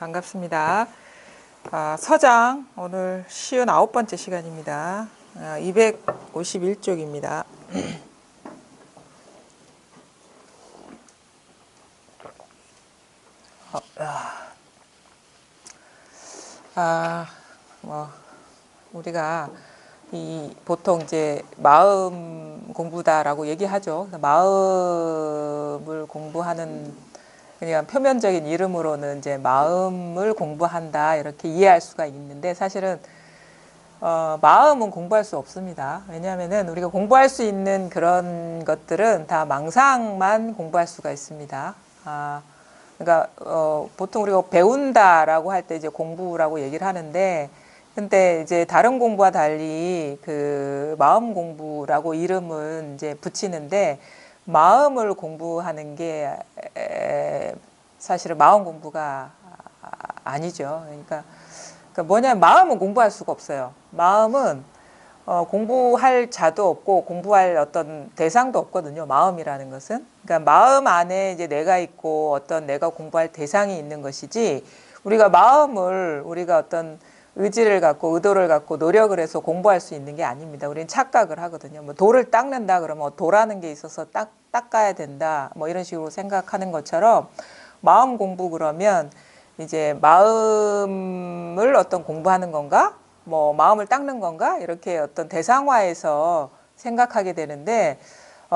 반갑습니다. 서장 오늘 59번째 시간입니다. 251쪽입니다. 우리가 보통 이제 마음 공부다라고 얘기하죠. 마음을 공부하는 그냥 표면적인 이름으로는 이제 마음을 공부한다 이렇게 이해할 수가 있는데 사실은 마음은 공부할 수 없습니다. 왜냐하면은 우리가 공부할 수 있는 그런 것들은 다 망상만 공부할 수가 있습니다. 그러니까 보통 우리가 배운다라고 할 때 이제 공부라고 얘기를 하는데, 근데 이제 다른 공부와 달리 그 마음 공부라고 이름은 이제 붙이는데, 마음을 공부하는 게 사실은 마음 공부가 아니죠. 그러니까 뭐냐면 마음은 공부할 수가 없어요. 마음은 공부할 자도 없고 공부할 어떤 대상도 없거든요. 마음이라는 것은. 그러니까 마음 안에 이제 내가 있고 어떤 내가 공부할 대상이 있는 것이지, 우리가 마음을 우리가 어떤 의지를 갖고 의도를 갖고 노력을 해서 공부할 수 있는 게 아닙니다. 우리는 착각을 하거든요. 뭐 돌을 닦는다 그러면 돌아는 게 있어서 닦아야 된다. 뭐 이런 식으로 생각하는 것처럼 마음 공부 그러면 이제 마음을 어떤 공부하는 건가? 뭐 마음을 닦는 건가? 이렇게 어떤 대상화해서 생각하게 되는데,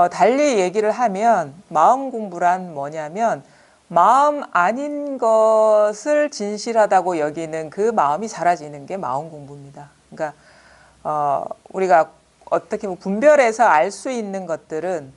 달리 얘기를 하면 마음 공부란 뭐냐면 마음 아닌 것을 진실하다고 여기는 그 마음이 사라지는 게 마음 공부입니다. 그러니까 우리가 어떻게 보면 분별해서 알 수 있는 것들은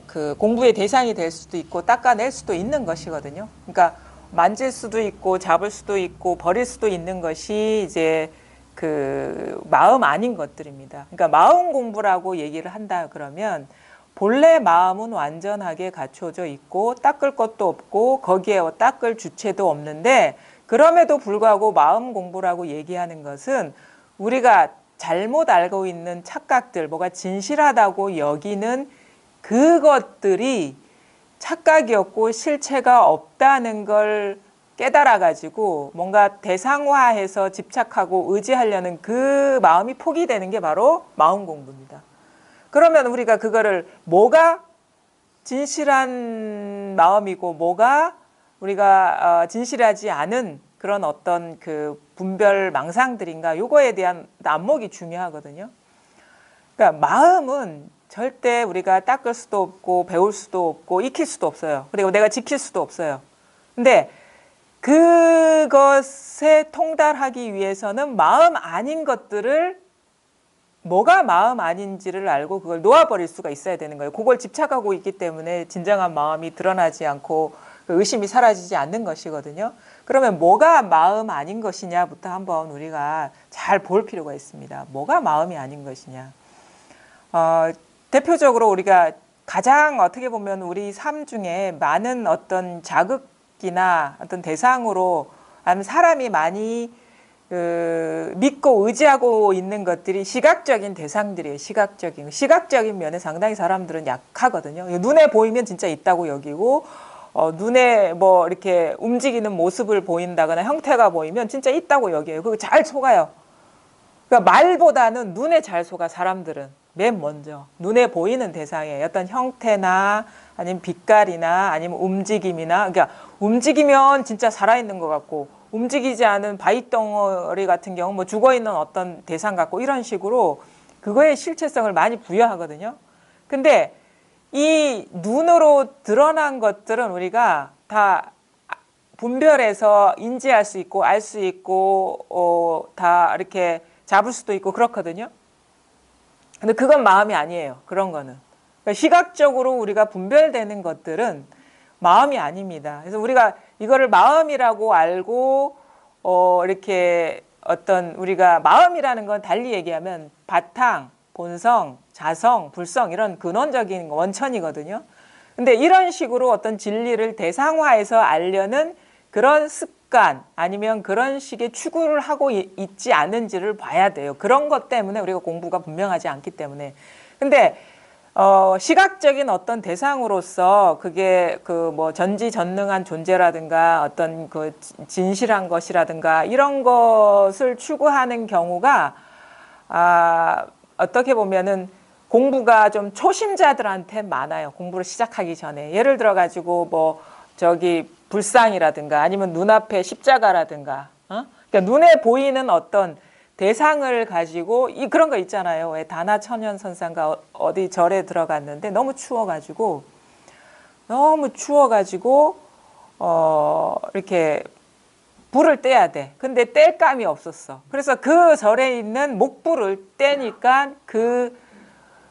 그 공부의 대상이 될 수도 있고 닦아낼 수도 있는 것이거든요. 그러니까 만질 수도 있고 잡을 수도 있고 버릴 수도 있는 것이 이제 그 마음 아닌 것들입니다. 그러니까 마음 공부라고 얘기를 한다 그러면 본래 마음은 완전하게 갖춰져 있고 닦을 것도 없고 거기에 닦을 주체도 없는데, 그럼에도 불구하고 마음 공부라고 얘기하는 것은 우리가 잘못 알고 있는 착각들, 뭐가 진실하다고 여기는 그것들이 착각이었고 실체가 없다는 걸 깨달아가지고 뭔가 대상화해서 집착하고 의지하려는 그 마음이 포기되는 게 바로 마음 공부입니다. 그러면 우리가 그거를 뭐가 진실한 마음이고 뭐가 우리가 진실하지 않은 그런 어떤 그 분별 망상들인가, 요거에 대한 안목이 중요하거든요. 그러니까 마음은 절대 우리가 닦을 수도 없고 배울 수도 없고 익힐 수도 없어요. 그리고 내가 지킬 수도 없어요. 근데 그것에 통달하기 위해서는 마음 아닌 것들을, 뭐가 마음 아닌지를 알고 그걸 놓아버릴 수가 있어야 되는 거예요. 그걸 집착하고 있기 때문에 진정한 마음이 드러나지 않고 의심이 사라지지 않는 것이거든요. 그러면 뭐가 마음 아닌 것이냐부터 한번 우리가 잘 볼 필요가 있습니다. 뭐가 마음이 아닌 것이냐. 대표적으로 우리가 가장 어떻게 보면 우리 삶 중에 많은 어떤 자극이나 어떤 대상으로, 아니면 사람이 많이 믿고 의지하고 있는 것들이 시각적인 대상들이에요. 시각적인 면에 상당히 사람들은 약하거든요. 눈에 보이면 진짜 있다고 여기고, 눈에 뭐 이렇게 움직이는 모습을 보인다거나 형태가 보이면 진짜 있다고 여겨요. 그거 잘 속아요. 그러니까 말보다는 눈에 잘 속아. 사람들은 맨 먼저 눈에 보이는 대상에 어떤 형태나 아니면 빛깔이나 아니면 움직임이나, 그러니까 움직이면 진짜 살아있는 것 같고, 움직이지 않은 바위덩어리 같은 경우 뭐 죽어있는 어떤 대상 같고, 이런 식으로 그거에 실체성을 많이 부여하거든요. 근데 이 눈으로 드러난 것들은 우리가 다 분별해서 인지할 수 있고 알 수 있고 다 이렇게 잡을 수도 있고 그렇거든요. 근데 그건 마음이 아니에요. 그런 거는. 그러니까 시각적으로 우리가 분별되는 것들은 마음이 아닙니다. 그래서 우리가 이거를 마음이라고 알고 이렇게 어떤 우리가 마음이라는 건 달리 얘기하면 바탕, 본성, 자성, 불성, 이런 근원적인 원천이거든요. 근데 이런 식으로 어떤 진리를 대상화해서 알려는 그런 습관, 아니면 그런 식의 추구를 하고 있지 않은지를 봐야 돼요. 그런 것 때문에 우리가 공부가 분명하지 않기 때문에. 근데 시각적인 어떤 대상으로서 그게 그 뭐 전지전능한 존재라든가 어떤 그 진실한 것이라든가 이런 것을 추구하는 경우가 어떻게 보면은 공부가 좀 초심자들한테 많아요. 공부를 시작하기 전에. 예를 들어 가지고 뭐 저기 불상이라든가 아니면 눈앞에 십자가라든가 그러니까 눈에 보이는 어떤 대상을 가지고 그런 거 있잖아요. 왜 다나천연선상가 어디 절에 들어갔는데 너무 추워가지고 이렇게 불을 떼야 돼. 근데 뗄 감이 없었어. 그래서 그 절에 있는 목불을 떼니까 그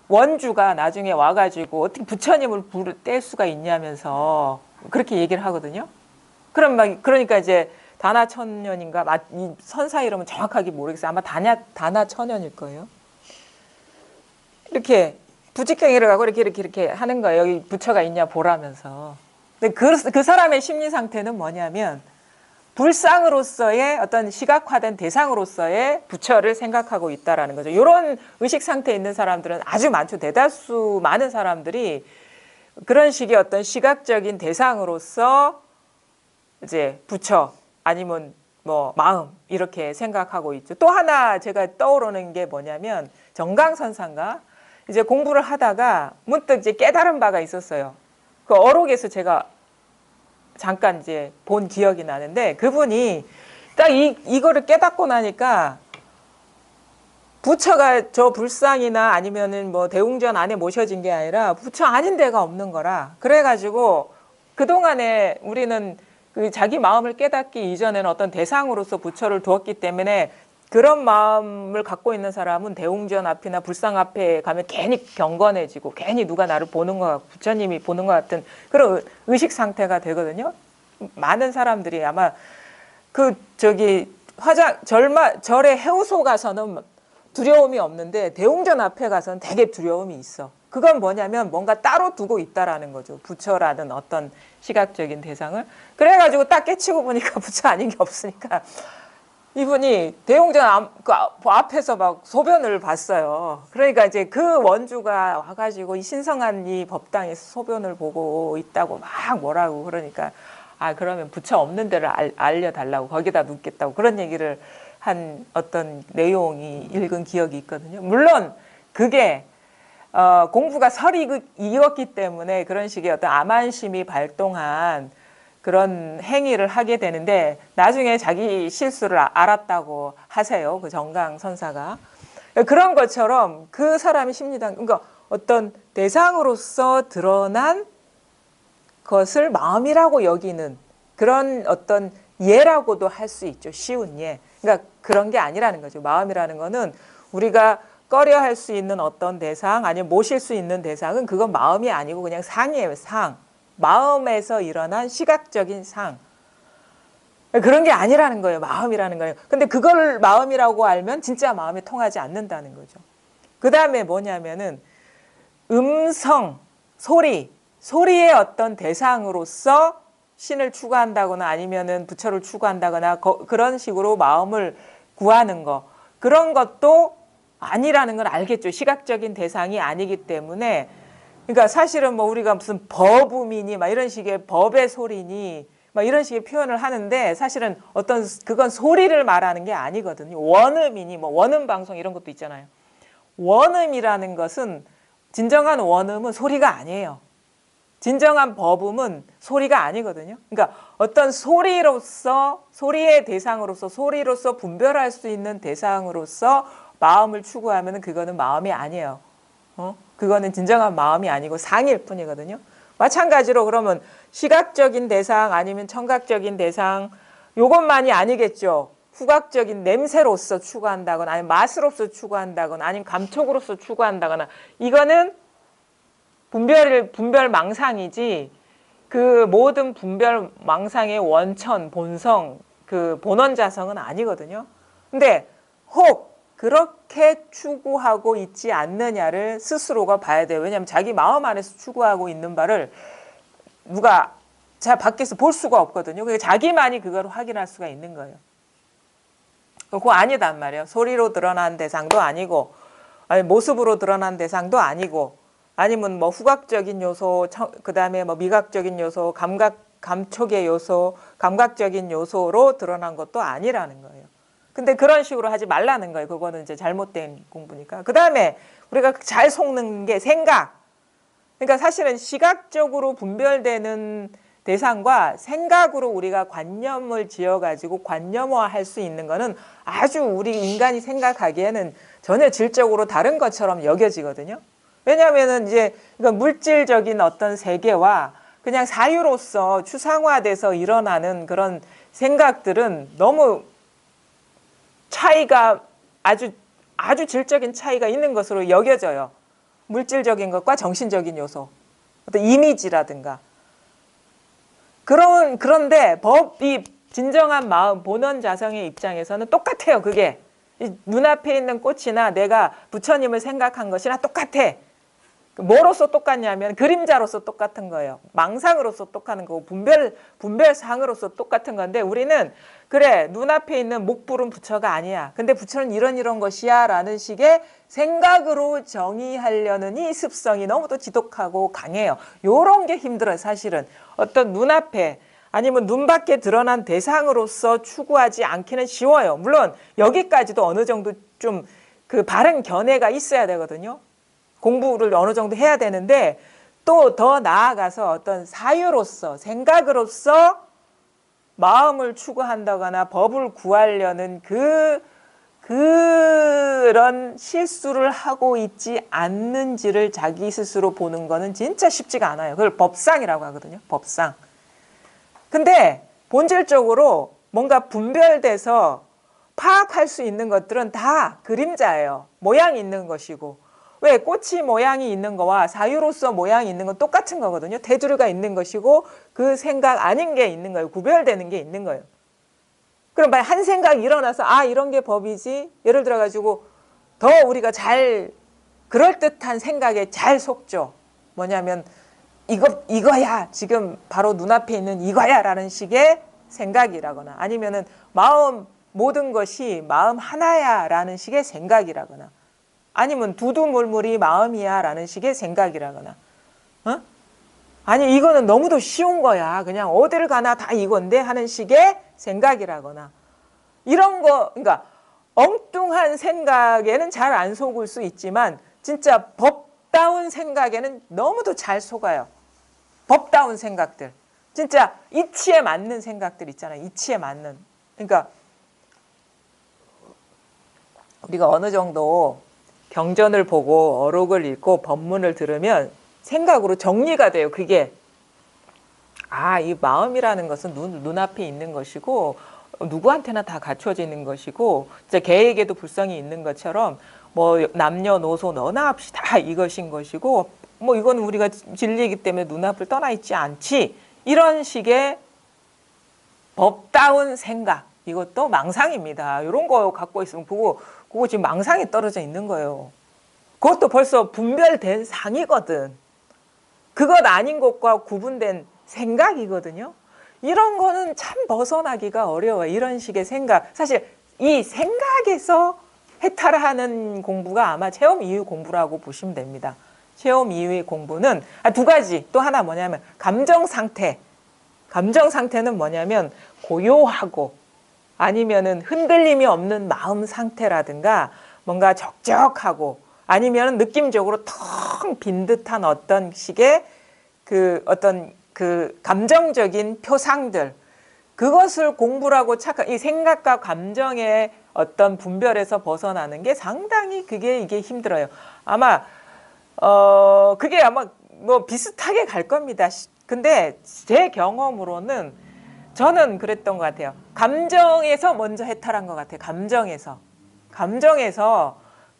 원주가 나중에 와가지고 어떻게 부처님을 불을 뗄 수가 있냐면서 그렇게 얘기를 하거든요. 그러니까 이제 다나천년인가 이 선사 이름은 정확하게 모르겠어요. 아마 다나천년일 거예요. 이렇게 부직행위를 하고 이렇게 하는 거예요. 여기 부처가 있냐 보라면서. 근데 그 사람의 심리 상태는 뭐냐면 불상으로서의 어떤 시각화된 대상으로서의 부처를 생각하고 있다라는 거죠. 이런 의식 상태에 있는 사람들은 아주 많죠. 대다수 많은 사람들이 그런 식의 어떤 시각적인 대상으로서 이제 부처 아니면 뭐 마음 이렇게 생각하고 있죠. 또 하나 제가 떠오르는 게 뭐냐면 정강선사인가 이제 공부를 하다가 문득 이제 깨달은 바가 있었어요. 그 어록에서 제가 잠깐 이제 본 기억이 나는데 그분이 딱 이거를 깨닫고 나니까 부처가 저 불상이나 아니면은 뭐 대웅전 안에 모셔진 게 아니라 부처 아닌 데가 없는 거라. 그래가지고 그동안에 우리는 그 자기 마음을 깨닫기 이전에는 어떤 대상으로서 부처를 두었기 때문에 그런 마음을 갖고 있는 사람은 대웅전 앞이나 불상 앞에 가면 괜히 경건해지고 괜히 누가 나를 보는 것 같고 부처님이 보는 것 같은 그런 의식 상태가 되거든요. 많은 사람들이 아마 그 저기 절의 해우소 가서는 두려움이 없는데 대웅전 앞에 가서는 되게 두려움이 있어. 그건 뭐냐면 뭔가 따로 두고 있다라는 거죠. 부처라는 어떤 시각적인 대상을. 그래가지고 딱 깨치고 보니까 부처 아닌 게 없으니까 이분이 대웅전 앞에서 막 소변을 봤어요. 그러니까 이제 그 원주가 와가지고 이 신성한 이 법당에서 소변을 보고 있다고 막 뭐라고 그러니까 그러면 부처 없는 데를 알려달라고 거기다 눕겠다고 그런 얘기를 한 어떤 내용이 읽은 기억이 있거든요. 물론 그게 공부가 익었기 때문에 그런 식의 어떤 암안심이 발동한 그런 행위를 하게 되는데 나중에 자기 실수를 알았다고 하세요. 그 정강선사가. 그런 것처럼 그 사람의 심리당 그러니까 어떤 대상으로서 드러난 것을 마음이라고 여기는 그런 어떤 예라고도 할 수 있죠. 쉬운 예. 그러니까 그런 게 아니라는 거죠. 마음이라는 거는 우리가 꺼려 할 수 있는 어떤 대상 아니면 모실 수 있는 대상은 그건 마음이 아니고 그냥 상이에요. 상. 마음에서 일어난 시각적인 상. 그런 게 아니라는 거예요. 마음이라는 거예요. 근데 그걸 마음이라고 알면 진짜 마음이 통하지 않는다는 거죠. 그 다음에 뭐냐면은 음성, 소리의 어떤 대상으로서 신을 추구한다거나 아니면은 부처를 추구한다거나 그런 식으로 마음을 구하는 거. 그런 것도 아니라는 걸 알겠죠. 시각적인 대상이 아니기 때문에. 그러니까 사실은 뭐 우리가 무슨 법음이니 막 이런 식의 법의 소리니 막 이런 식의 표현을 하는데 사실은 그건 소리를 말하는 게 아니거든요. 원음이니 뭐 원음 방송 이런 것도 있잖아요. 원음이라는 것은 진정한 원음은 소리가 아니에요. 진정한 법음은 소리가 아니거든요. 그러니까 어떤 소리의 대상으로서 소리로서 분별할 수 있는 대상으로서 마음을 추구하면 그거는 마음이 아니에요. 그거는 진정한 마음이 아니고 상일 뿐이거든요. 마찬가지로 그러면 시각적인 대상 아니면 청각적인 대상 요것만이 아니겠죠. 후각적인 냄새로서 추구한다거나 아니면 맛으로서 추구한다거나 아니면 감촉으로서 추구한다거나 이거는 분별 망상이지 그 모든 분별 망상의 원천, 본성, 그 본원자성은 아니거든요. 근데 혹 그렇게 추구하고 있지 않느냐를 스스로가 봐야 돼요. 왜냐하면 자기 마음 안에서 추구하고 있는 바를 누가 밖에서 볼 수가 없거든요. 그러니까 자기만이 그걸 확인할 수가 있는 거예요. 그거 아니단 말이에요. 소리로 드러난 대상도 아니고 아니 모습으로 드러난 대상도 아니고 아니면 뭐 후각적인 요소, 그다음에 뭐 미각적인 요소, 감촉의 요소, 감각적인 요소로 드러난 것도 아니라는 거예요. 근데 그런 식으로 하지 말라는 거예요. 그거는 이제 잘못된 공부니까. 그다음에 우리가 잘 속는 게 생각. 그러니까 사실은 시각적으로 분별되는 대상과 생각으로 우리가 관념을 지어가지고 관념화할 수 있는 거는 아주 우리 인간이 생각하기에는 전혀 질적으로 다른 것처럼 여겨지거든요. 왜냐하면은 이제 물질적인 어떤 세계와 그냥 사유로서 추상화돼서 일어나는 그런 생각들은 너무 차이가 아주 질적인 차이가 있는 것으로 여겨져요. 물질적인 것과 정신적인 요소, 어떤 이미지라든가. 그런데 법이 진정한 마음, 본원 자성의 입장에서는 똑같아요. 그게 눈앞에 있는 꽃이나 내가 부처님을 생각한 것이나 똑같아. 뭐로서 똑같냐면 그림자로서 똑같은 거예요. 망상으로서 똑같은 거고 분별상으로서 똑같은 건데 우리는 그래 눈앞에 있는 목불은 부처가 아니야. 근데 부처는 이런 것이야 라는 식의 생각으로 정의하려는 이 습성이 너무도 지독하고 강해요. 요런 게 힘들어요. 사실은 어떤 눈앞에 아니면 눈 밖에 드러난 대상으로서 추구하지 않기는 쉬워요. 물론 여기까지도 어느 정도 좀 그 바른 견해가 있어야 되거든요. 공부를 어느 정도 해야 되는데 또 더 나아가서 어떤 사유로서 생각으로서 마음을 추구한다거나 법을 구하려는 그런 실수를 하고 있지 않는지를 자기 스스로 보는 거는 진짜 쉽지가 않아요. 그걸 법상이라고 하거든요. 법상. 근데 본질적으로 뭔가 분별돼서 파악할 수 있는 것들은 다 그림자예요. 모양이 있는 것이고. 왜 꽃이 모양이 있는 거와 사유로서 모양이 있는 건 똑같은 거거든요. 테두리가 있는 것이고 그 생각 아닌 게 있는 거예요. 구별되는 게 있는 거예요. 그럼 만약 한 생각이 일어나서 아 이런 게 법이지. 예를 들어 가지고 더 우리가 잘 그럴듯한 생각에 잘 속죠. 뭐냐면 이거야. 지금 바로 눈앞에 있는 이거야 라는 식의 생각이라거나 아니면은 모든 것이 마음 하나야 라는 식의 생각이라거나 아니면 두두물물이 마음이야 라는 식의 생각이라거나 어? 아니 이거는 너무도 쉬운 거야. 그냥 어디를 가나 다 이건데 하는 식의 생각이라거나 이런 거 그러니까 엉뚱한 생각에는 잘 안 속을 수 있지만 진짜 법다운 생각에는 너무도 잘 속아요. 법다운 생각들. 진짜 이치에 맞는 생각들 있잖아요. 이치에 맞는. 그러니까 우리가 어느 정도 경전을 보고 어록을 읽고 법문을 들으면 생각으로 정리가 돼요. 그게 이 마음이라는 것은 눈앞에 있는 것이고 누구한테나 다 갖춰져 있는 것이고 진짜 개에게도 불성이 있는 것처럼 뭐 남녀노소 너나 없이 다 이것인 것이고 뭐 이건 우리가 진리이기 때문에 눈앞을 떠나 있지 않지 이런 식의 법다운 생각 이것도 망상입니다. 이런 거 갖고 있으면 그거 지금 망상에 떨어져 있는 거예요. 그것도 벌써 분별된 상이거든. 그것 아닌 것과 구분된 생각이거든요. 이런 거는 참 벗어나기가 어려워요. 이런 식의 생각. 사실 이 생각에서 해탈하는 공부가 아마 체험 이후 공부라고 보시면 됩니다. 체험 이후의 공부는 두 가지. 또 하나 뭐냐면 감정 상태. 감정 상태는 뭐냐면 고요하고 아니면은 흔들림이 없는 마음 상태라든가 뭔가 적적하고 아니면 느낌적으로 텅 빈 듯한 어떤 식의 어떤 감정적인 표상들 그것을 공부라고 이 생각과 감정의 어떤 분별에서 벗어나는 게 상당히 이게 힘들어요. 아마 그게 아마 뭐 비슷하게 갈 겁니다. 근데 제 경험으로는 저는 그랬던 것 같아요. 감정에서 먼저 해탈한 것 같아요. 감정에서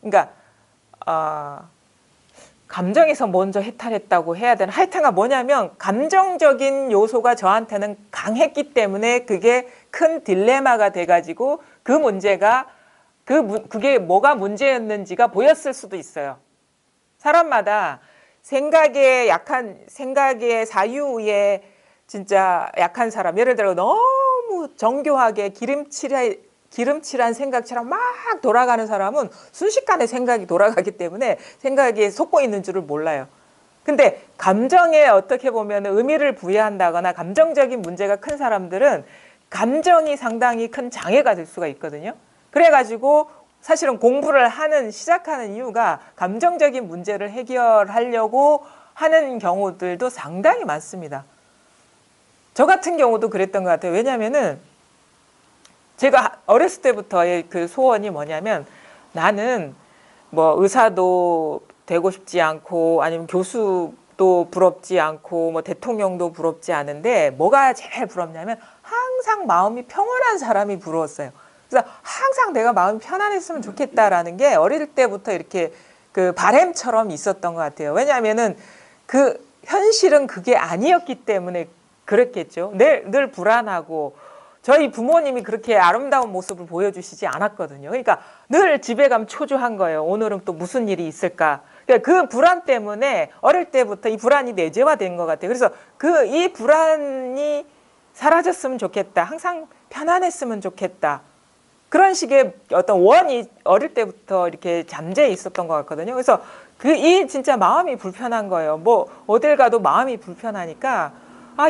그러니까 감정에서 먼저 해탈했다고 해야 되나? 하여튼가 뭐냐면 감정적인 요소가 저한테는 강했기 때문에 그게 큰 딜레마가 돼가지고 그 문제가 그게 뭐가 문제였는지가 보였을 수도 있어요. 사람마다 생각의 사유에 진짜 약한 사람, 예를 들어 너무 정교하게 기름칠한 생각처럼 막 돌아가는 사람은 순식간에 생각이 돌아가기 때문에 생각에 속고 있는 줄을 몰라요. 근데 감정에 어떻게 보면 의미를 부여한다거나 감정적인 문제가 큰 사람들은 감정이 상당히 큰 장애가 될 수가 있거든요. 그래가지고 사실은 공부를 시작하는 이유가 감정적인 문제를 해결하려고 하는 경우들도 상당히 많습니다. 저 같은 경우도 그랬던 것 같아요. 왜냐면은 제가 어렸을 때부터의 그 소원이 뭐냐면 나는 뭐 의사도 되고 싶지 않고 아니면 교수도 부럽지 않고 뭐 대통령도 부럽지 않은데 뭐가 제일 부럽냐면 항상 마음이 평온한 사람이 부러웠어요. 그래서 항상 내가 마음이 편안했으면 좋겠다라는 게 어릴 때부터 이렇게 그 바램처럼 있었던 것 같아요. 왜냐하면은 그 현실은 그게 아니었기 때문에 그랬겠죠. 늘 불안하고 저희 부모님이 그렇게 아름다운 모습을 보여주시지 않았거든요. 그러니까 늘 집에 가면 초조한 거예요. 오늘은 또 무슨 일이 있을까. 그러니까 그 불안 때문에 어릴 때부터 이 불안이 내재화된 것 같아요. 그래서 이 불안이 사라졌으면 좋겠다. 항상 편안했으면 좋겠다. 그런 식의 어떤 원이 어릴 때부터 이렇게 잠재해 있었던 것 같거든요. 그래서 진짜 마음이 불편한 거예요. 뭐 어딜 가도 마음이 불편하니까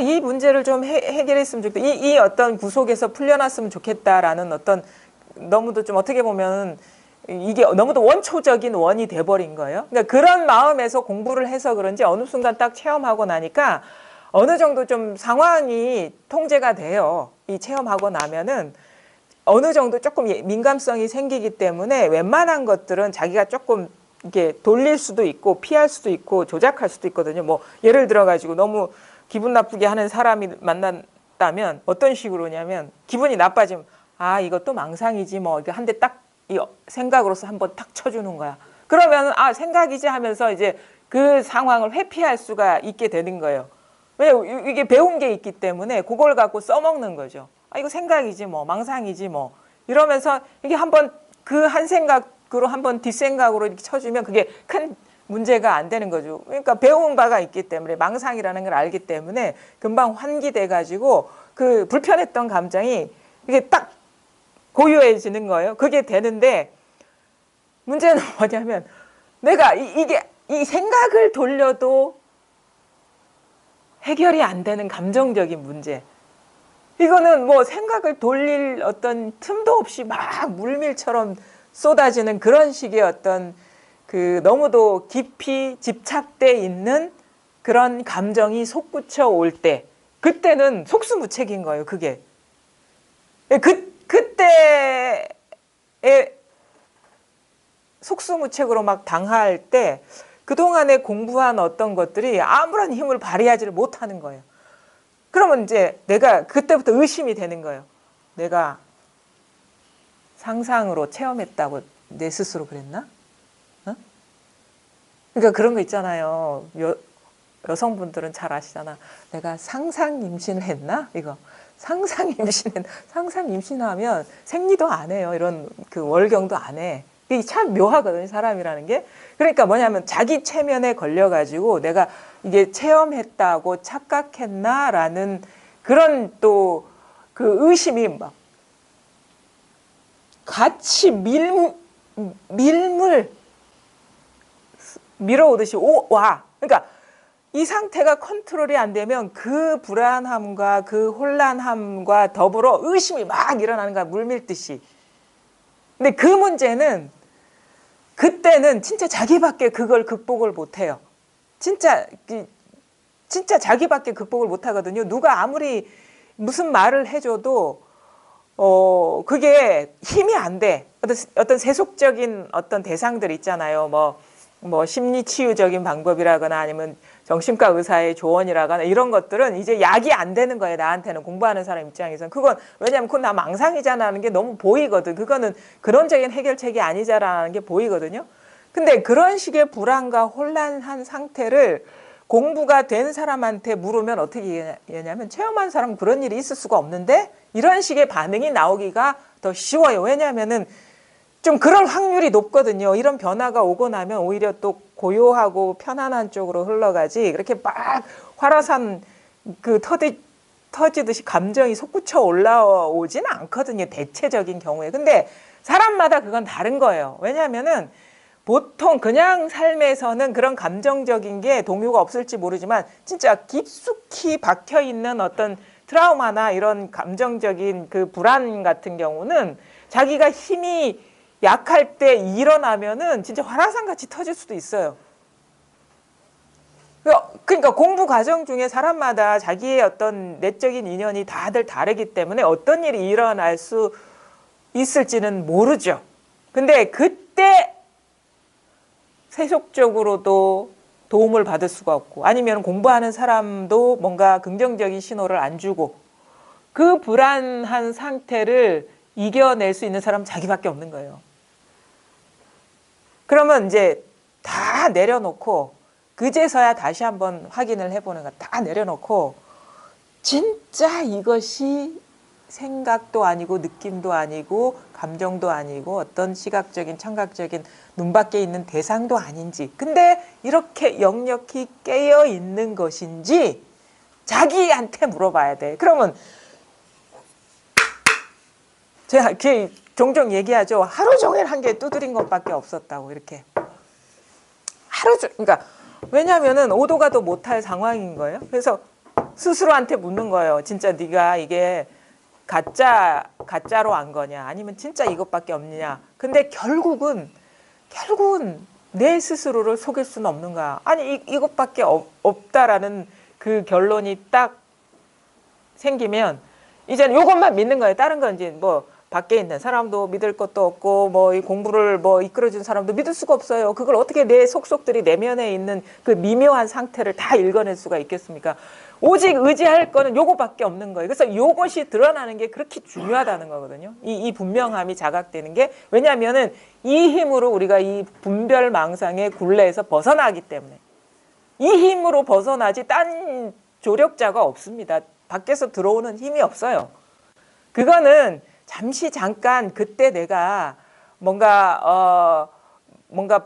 이 문제를 좀 해결했으면 좋겠다. 이 어떤 구속에서 풀려났으면 좋겠다라는 어떤 너무도 좀 어떻게 보면 이게 너무도 원초적인 원이 돼버린 거예요. 그러니까 그런 마음에서 공부를 해서 그런지 어느 순간 딱 체험하고 나니까 어느 정도 좀 상황이 통제가 돼요. 이 체험하고 나면은 어느 정도 조금 민감성이 생기기 때문에 웬만한 것들은 자기가 조금 이렇게 돌릴 수도 있고 피할 수도 있고 조작할 수도 있거든요. 뭐 예를 들어 가지고 너무 기분 나쁘게 하는 사람이 만났다면 어떤 식으로냐면 기분이 나빠지면 이것도 망상이지 뭐 한 대 딱 생각으로서 한번 탁 쳐주는 거야. 그러면 생각이지 하면서 이제 그 상황을 회피할 수가 있게 되는 거예요. 왜냐면 이게 배운 게 있기 때문에 그걸 갖고 써먹는 거죠. 이거 생각이지 뭐 망상이지 뭐 이러면서 이게 한번 그 한 생각으로 한번 뒷생각으로 이렇게 쳐주면 그게 큰 문제가 안 되는 거죠. 그러니까 배운 바가 있기 때문에 망상이라는 걸 알기 때문에 금방 환기돼 가지고 그 불편했던 감정이 이게 딱 고요해지는 거예요. 그게 되는데 문제는 뭐냐면 내가 이 생각을 돌려도 해결이 안 되는 감정적인 문제. 이거는 뭐 생각을 돌릴 어떤 틈도 없이 막 물밀처럼 쏟아지는 그런 식의 어떤 그 너무도 깊이 집착돼 있는 그런 감정이 솟구쳐 올 때, 그때는 속수무책인 거예요. 그게 그때에 속수무책으로 막 당할 때 그동안에 공부한 어떤 것들이 아무런 힘을 발휘하지를 못하는 거예요. 그러면 이제 내가 그때부터 의심이 되는 거예요. 내가 상상으로 체험했다고 내 스스로 그랬나? 그러니까 그런 거 있잖아요. 여성분들은 잘 아시잖아. 내가 상상 임신을 했나? 이거 상상 임신하면 생리도 안 해요. 이런 그 월경도 안 해. 이게 참 묘하거든요. 사람이라는 게. 그러니까 뭐냐면 자기 체면에 걸려가지고 내가 이게 체험했다고 착각했나라는 그런 또 그 의심이 막 같이 밀어오듯이 와. 그러니까 이 상태가 컨트롤이 안 되면 그 불안함과 그 혼란함과 더불어 의심이 막 일어나는 거야. 물밀듯이. 근데 그 문제는 그때는 진짜 자기밖에 그걸 극복을 못해요. 진짜 자기밖에 극복을 못하거든요. 누가 아무리 무슨 말을 해줘도 그게 힘이 안 돼. 어떤 세속적인 어떤 대상들 있잖아요. 뭐 심리치유적인 방법이라거나 아니면 정신과 의사의 조언이라거나 이런 것들은 이제 약이 안 되는 거예요. 나한테는 공부하는 사람 입장에서는. 그건 왜냐하면 그건 나 망상이잖아는 게 너무 보이거든. 그거는 근원적인 해결책이 아니잖아는 게 보이거든요. 근데 그런 식의 불안과 혼란한 상태를 공부가 된 사람한테 물으면 어떻게 얘기하냐면 체험한 사람은 그런 일이 있을 수가 없는데 이런 식의 반응이 나오기가 더 쉬워요. 왜냐하면은 좀 그럴 확률이 높거든요. 이런 변화가 오고 나면 오히려 또 고요하고 편안한 쪽으로 흘러가지 그렇게 막 활화산 그 터지듯이 감정이 솟구쳐 올라오지는 않거든요. 대체적인 경우에. 근데 사람마다 그건 다른 거예요. 왜냐하면은 보통 그냥 삶에서는 그런 감정적인 게 동요가 없을지 모르지만 진짜 깊숙이 박혀 있는 어떤 트라우마나 이런 감정적인 그 불안 같은 경우는 자기가 힘이 약할 때 일어나면은 진짜 화라산같이 터질 수도 있어요. 그러니까 공부 과정 중에 사람마다 자기의 어떤 내적인 인연이 다들 다르기 때문에 어떤 일이 일어날 수 있을지는 모르죠. 근데 그때 세속적으로도 도움을 받을 수가 없고 아니면 공부하는 사람도 뭔가 긍정적인 신호를 안 주고 그 불안한 상태를 이겨낼 수 있는 사람은 자기밖에 없는 거예요. 그러면 이제 다 내려놓고 그제서야 다시 한번 확인을 해보는 거 다 내려놓고 진짜 이것이 생각도 아니고 느낌도 아니고 감정도 아니고 어떤 시각적인 청각적인 눈밖에 있는 대상도 아닌지 근데 이렇게 역력히 깨어 있는 것인지 자기한테 물어봐야 돼. 그러면 제가 종종 얘기하죠. 하루 종일 한 개 두드린 것밖에 없었다고 이렇게. 그러니까 왜냐하면은 오도 가도 못할 상황인 거예요. 그래서 스스로한테 묻는 거예요. 진짜 네가 이게 가짜로 안 거냐 아니면 진짜 이것밖에 없느냐. 근데 결국은 내 스스로를 속일 수는 없는 거야. 아니 이것밖에 없다라는 그 결론이 딱 생기면 이제는 이것만 믿는 거예요. 다른 건 이제 뭐 밖에 있는 사람도 믿을 것도 없고 뭐 이 공부를 뭐 이끌어준 사람도 믿을 수가 없어요. 그걸 어떻게 내 속속들이 내면에 있는 그 미묘한 상태를 다 읽어낼 수가 있겠습니까? 오직 의지할 거는 요거밖에 없는 거예요. 그래서 요것이 드러나는 게 그렇게 중요하다는 거거든요. 이 분명함이 자각되는 게 왜냐하면은 이 힘으로 우리가 이 분별망상의 굴레에서 벗어나기 때문에 이 힘으로 벗어나지 딴 조력자가 없습니다. 밖에서 들어오는 힘이 없어요. 그거는 잠깐 그때 내가 뭔가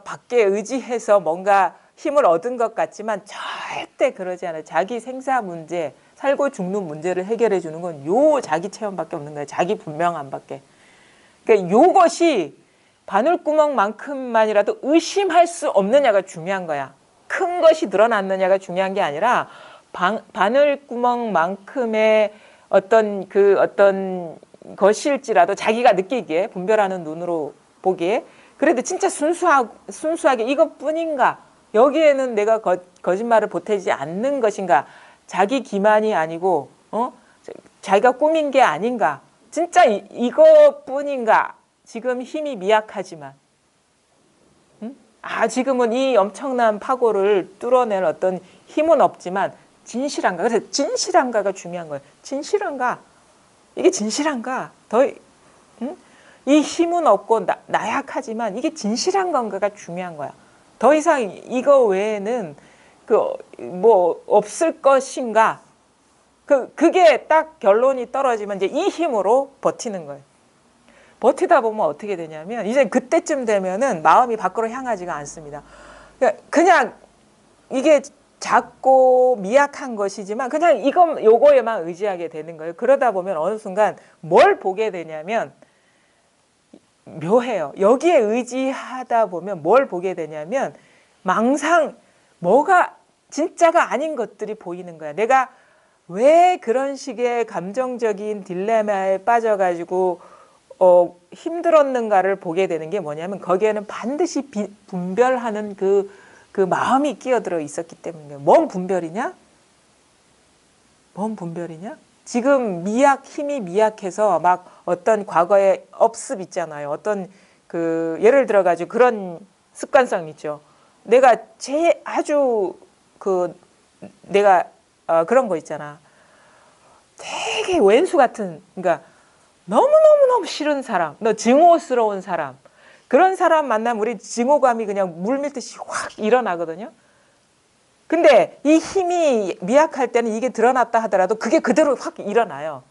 밖에 의지해서 뭔가 힘을 얻은 것 같지만 절대 그러지 않아요. 자기 생사 문제, 살고 죽는 문제를 해결해 주는 건 요 자기 체험밖에 없는 거예요. 자기 분명함밖에. 그러니까 요것이 바늘구멍만큼만이라도 의심할 수 없느냐가 중요한 거야. 큰 것이 드러났느냐가 중요한 게 아니라 바늘구멍만큼의 어떤 것일지라도 자기가 느끼기에 분별하는 눈으로 보기에 그래도 진짜 순수하게 이것뿐인가 여기에는 내가 거짓말을 보태지 않는 것인가 자기 기만이 아니고 자기가 꾸민 게 아닌가 진짜 이것뿐인가 지금 힘이 미약하지만 지금은 이 엄청난 파고를 뚫어낼 어떤 힘은 없지만 진실한가 그래서 진실한가가 중요한 거예요. 진실한가 이게 진실한가? 이 힘은 없고 나약하지만 이게 진실한 건가가 중요한 거야. 더 이상 이거 외에는 뭐 없을 것인가? 그게 딱 결론이 떨어지면 이제 이 힘으로 버티는 거예요. 버티다 보면 어떻게 되냐면 이제 그때쯤 되면은 마음이 밖으로 향하지가 않습니다. 그냥 이게 작고 미약한 것이지만 그냥 요거에만 의지하게 되는 거예요. 그러다 보면 어느 순간 뭘 보게 되냐면 묘해요. 여기에 의지하다 보면 뭘 보게 되냐면 망상 뭐가 진짜가 아닌 것들이 보이는 거야. 내가 왜 그런 식의 감정적인 딜레마에 빠져가지고 힘들었는가를 보게 되는 게 뭐냐면 거기에는 반드시 분별하는 그 마음이 끼어들어 있었기 때문에 뭔 분별이냐? 지금 힘이 미약해서 막 어떤 과거의 업습 있잖아요. 어떤 예를 들어 가지고 그런 습관성 있죠. 내가 내가 그런 거 있잖아. 되게 왼수 같은 그러니까 너무 싫은 사람, 증오스러운 사람. 그런 사람 만나면 우리 증오감이 그냥 물밀듯이 확 일어나거든요. 근데 이 힘이 미약할 때는 이게 드러났다 하더라도 그게 그대로 확 일어나요.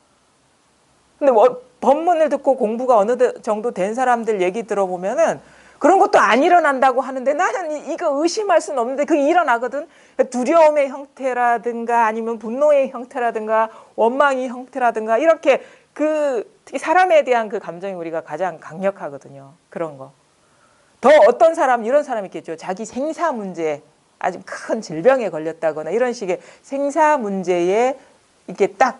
근데 법문을 듣고 공부가 어느 정도 된 사람들 얘기 들어보면은 그런 것도 안 일어난다고 하는데 나는 이거 의심할 수는 없는데 그게 일어나거든. 두려움의 형태라든가 아니면 분노의 형태라든가 원망의 형태라든가 이렇게 특히 사람에 대한 그 감정이 우리가 가장 강력하거든요. 그런 거. 더 어떤 사람, 이런 사람이 있겠죠. 자기 생사 문제, 아주 큰 질병에 걸렸다거나 이런 식의 생사 문제에 이렇게 딱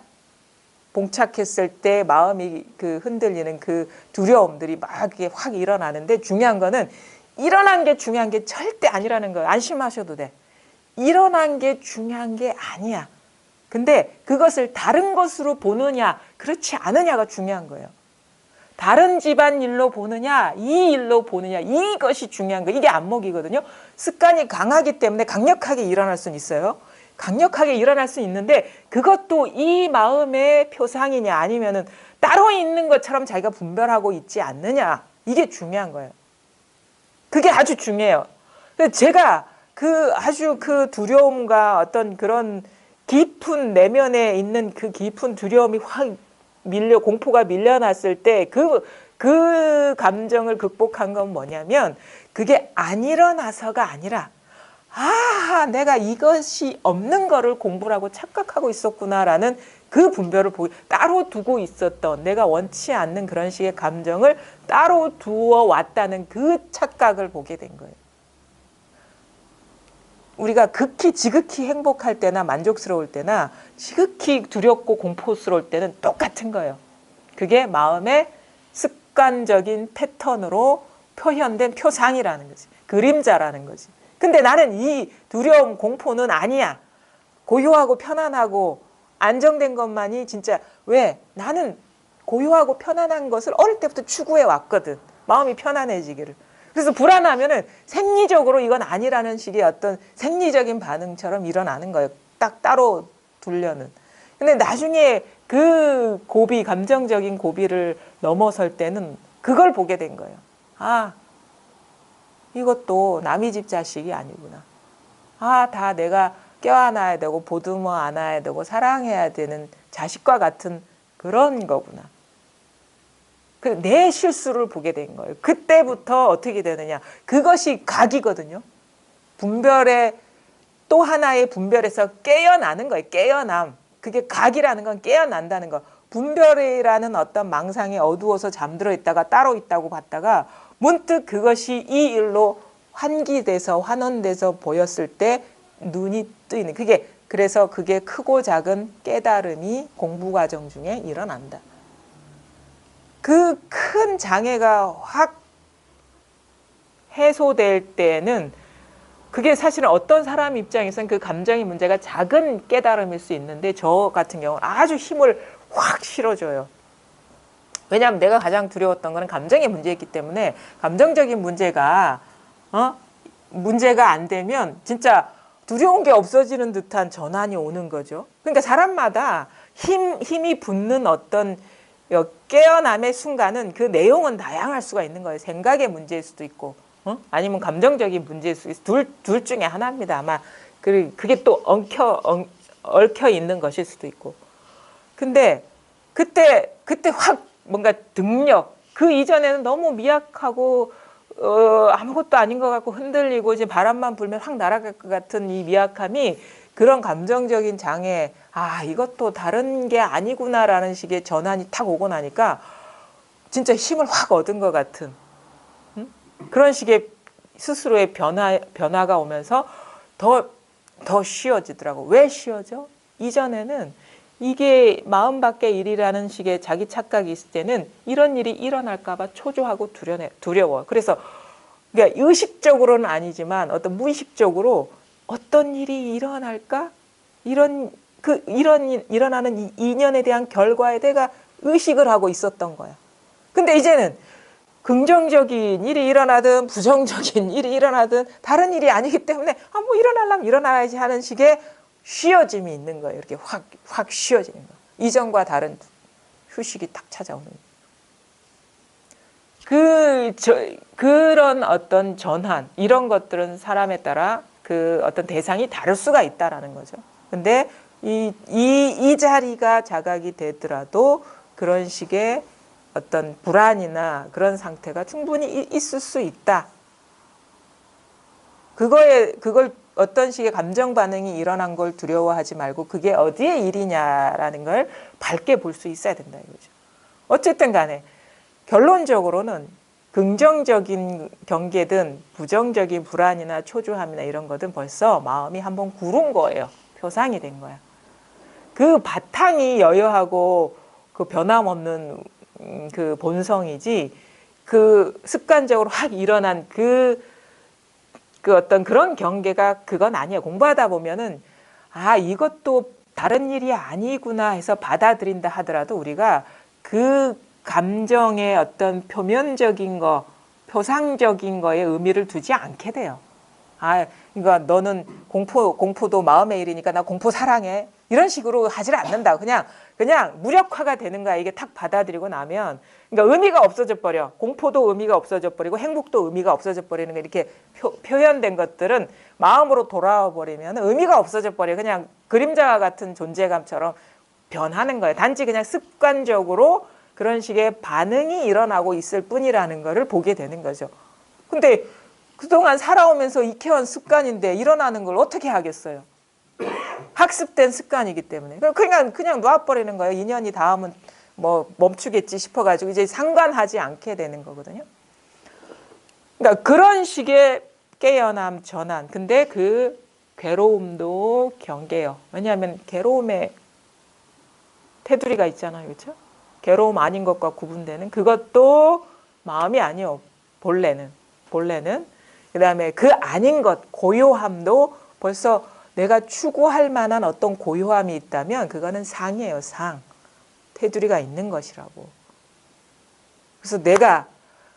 봉착했을 때 마음이 그 흔들리는 그 두려움들이 막 이렇게 확 일어나는데, 중요한 거는 일어난 게 중요한 게 절대 아니라는 거예요. 안심하셔도 돼. 일어난 게 중요한 게 아니야. 근데 그것을 다른 것으로 보느냐, 그렇지 않으냐가 중요한 거예요. 다른 집안 일로 보느냐, 이 일로 보느냐, 이것이 중요한 거예요. 이게 안목이거든요. 습관이 강하기 때문에 강력하게 일어날 수는 있어요. 강력하게 일어날 수 있는데, 그것도 이 마음의 표상이냐 아니면은 따로 있는 것처럼 자기가 분별하고 있지 않느냐, 이게 중요한 거예요. 그게 아주 중요해요. 제가 그 아주 그 두려움과 어떤 그런 깊은 내면에 있는 그 깊은 두려움이 확 공포가 밀려났을 때 그 감정을 극복한 건 뭐냐면, 그게 안 일어나서가 아니라, 아, 내가 이것이 없는 거를 공부라고 착각하고 있었구나라는 그 분별을 따로 두고 있었던, 내가 원치 않는 그런 식의 감정을 따로 두어 왔다는 그 착각을 보게 된 거예요. 우리가 극히 지극히 행복할 때나 만족스러울 때나 지극히 두렵고 공포스러울 때는 똑같은 거예요. 그게 마음의 습관적인 패턴으로 표현된 표상이라는 거지. 그림자라는 거지. 근데 나는 이 두려움, 공포는 아니야. 고요하고 편안하고 안정된 것만이 진짜, 왜? 나는 고요하고 편안한 것을 어릴 때부터 추구해 왔거든. 마음이 편안해지기를. 그래서 불안하면은 생리적으로 이건 아니라는 식의 어떤 생리적인 반응처럼 일어나는 거예요. 딱 따로 둘려는. 근데 나중에 그 고비, 감정적인 고비를 넘어설 때는 그걸 보게 된 거예요. 아, 이것도 남의 집 자식이 아니구나. 아, 다 내가 껴안아야 되고 보듬어 안아야 되고 사랑해야 되는 자식과 같은 그런 거구나. 내 실수를 보게 된 거예요. 그때부터 어떻게 되느냐. 그것이 각이거든요. 분별의 또 하나의 분별에서 깨어나는 거예요. 깨어남. 그게 각이라는 건 깨어난다는 거. 분별이라는 어떤 망상에 어두워서 잠들어 있다가 따로 있다고 봤다가 문득 그것이 이 일로 환기돼서 환원돼서 보였을 때 눈이 뜨이는. 그래서 그게 크고 작은 깨달음이 공부 과정 중에 일어난다. 그 큰 장애가 확 해소될 때는 그게 사실은 어떤 사람 입장에서는 그 감정의 문제가 작은 깨달음일 수 있는데, 저 같은 경우는 아주 힘을 확 실어줘요. 왜냐하면 내가 가장 두려웠던 거는 감정의 문제였기 때문에, 감정적인 문제가 안 되면 진짜 두려운 게 없어지는 듯한 전환이 오는 거죠. 그러니까 사람마다 힘이 붙는 어떤 깨어남의 순간은 그 내용은 다양할 수가 있는 거예요. 생각의 문제일 수도 있고, 아니면 감정적인 문제일 수도 있고, 둘 중에 하나입니다. 아마 그게 또 얽혀 있는 것일 수도 있고. 근데 그때 확 뭔가 등력, 그 이전에는 너무 미약하고 아무것도 아닌 것 같고 흔들리고 이제 바람만 불면 확 날아갈 것 같은 이 미약함이, 그런 감정적인 장애, 아, 이것도 다른 게 아니구나라는 식의 전환이 탁 오고 나니까 진짜 힘을 확 얻은 것 같은 그런 식의 스스로의 변화가 오면서 더 쉬워지더라고. 왜 쉬워져? 이전에는 이게 마음 밖의 일이라는 식의 자기 착각이 있을 때는 이런 일이 일어날까 봐 초조하고 두려워. 그래서 그러니까 의식적으로는 아니지만 어떤 무의식적으로 어떤 일이 일어날까? 일어나는 이 인연에 대한 결과에 내가 의식을 하고 있었던 거야. 근데 이제는 긍정적인 일이 일어나든 부정적인 일이 일어나든 다른 일이 아니기 때문에 뭐 일어나려면 일어나야지 하는 식의 쉬어짐이 있는 거예요. 이렇게 확 쉬어지는 거. 이전과 다른 휴식이 딱 찾아오는 거예요. 그런 어떤 전환, 이런 것들은 사람에 따라 그 어떤 대상이 다를 수가 있다라는 거죠. 근데 이 자리가 자각이 되더라도 그런 식의 어떤 불안이나 그런 상태가 충분히 있을 수 있다. 그걸 어떤 식의 감정 반응이 일어난 걸 두려워하지 말고 그게 어디의 일이냐라는 걸 밝게 볼 수 있어야 된다 이거죠. 어쨌든 간에 결론적으로는 긍정적인 경계든 부정적인 불안이나 초조함이나 이런 거든 벌써 마음이 한번 구른 거예요. 표상이 된 거야. 그 바탕이 여여하고 그 변함없는 그 본성이지, 그 습관적으로 확 일어난 그 어떤 그런 경계가 그건 아니에요. 공부하다 보면은 아, 이것도 다른 일이 아니구나 해서 받아들인다 하더라도 우리가 그 감정의 어떤 표면적인 거, 표상적인 거에 의미를 두지 않게 돼요. 아, 그러니까 너는 공포도 마음의 일이니까 나 공포 사랑해. 이런 식으로 하질 않는다. 그냥 무력화가 되는 거야. 이게 탁 받아들이고 나면. 그러니까 의미가 없어져 버려. 공포도 의미가 없어져 버리고 행복도 의미가 없어져 버리는 거, 이렇게 표현된 것들은 마음으로 돌아와 버리면 의미가 없어져 버려. 그냥 그림자와 같은 존재감처럼 변하는 거예요. 단지 그냥 습관적으로 그런 식의 반응이 일어나고 있을 뿐이라는 거를 보게 되는 거죠. 근데 그동안 살아오면서 익혀온 습관인데 일어나는 걸 어떻게 하겠어요? 학습된 습관이기 때문에. 그냥 놔버리는 거예요. 인연이 닿으면 뭐 멈추겠지 싶어가지고 이제 상관하지 않게 되는 거거든요. 그러니까 그런 식의 깨어남, 전환. 근데 그 괴로움도 경계요. 왜냐하면 괴로움에 테두리가 있잖아요. 그렇죠? 괴로움 아닌 것과 구분되는 그것도 마음이 아니요. 본래는. 그다음에 그 아닌 것, 고요함도 벌써 내가 추구할 만한 어떤 고요함이 있다면 그거는 상이에요. 상. 테두리가 있는 것이라고. 그래서 내가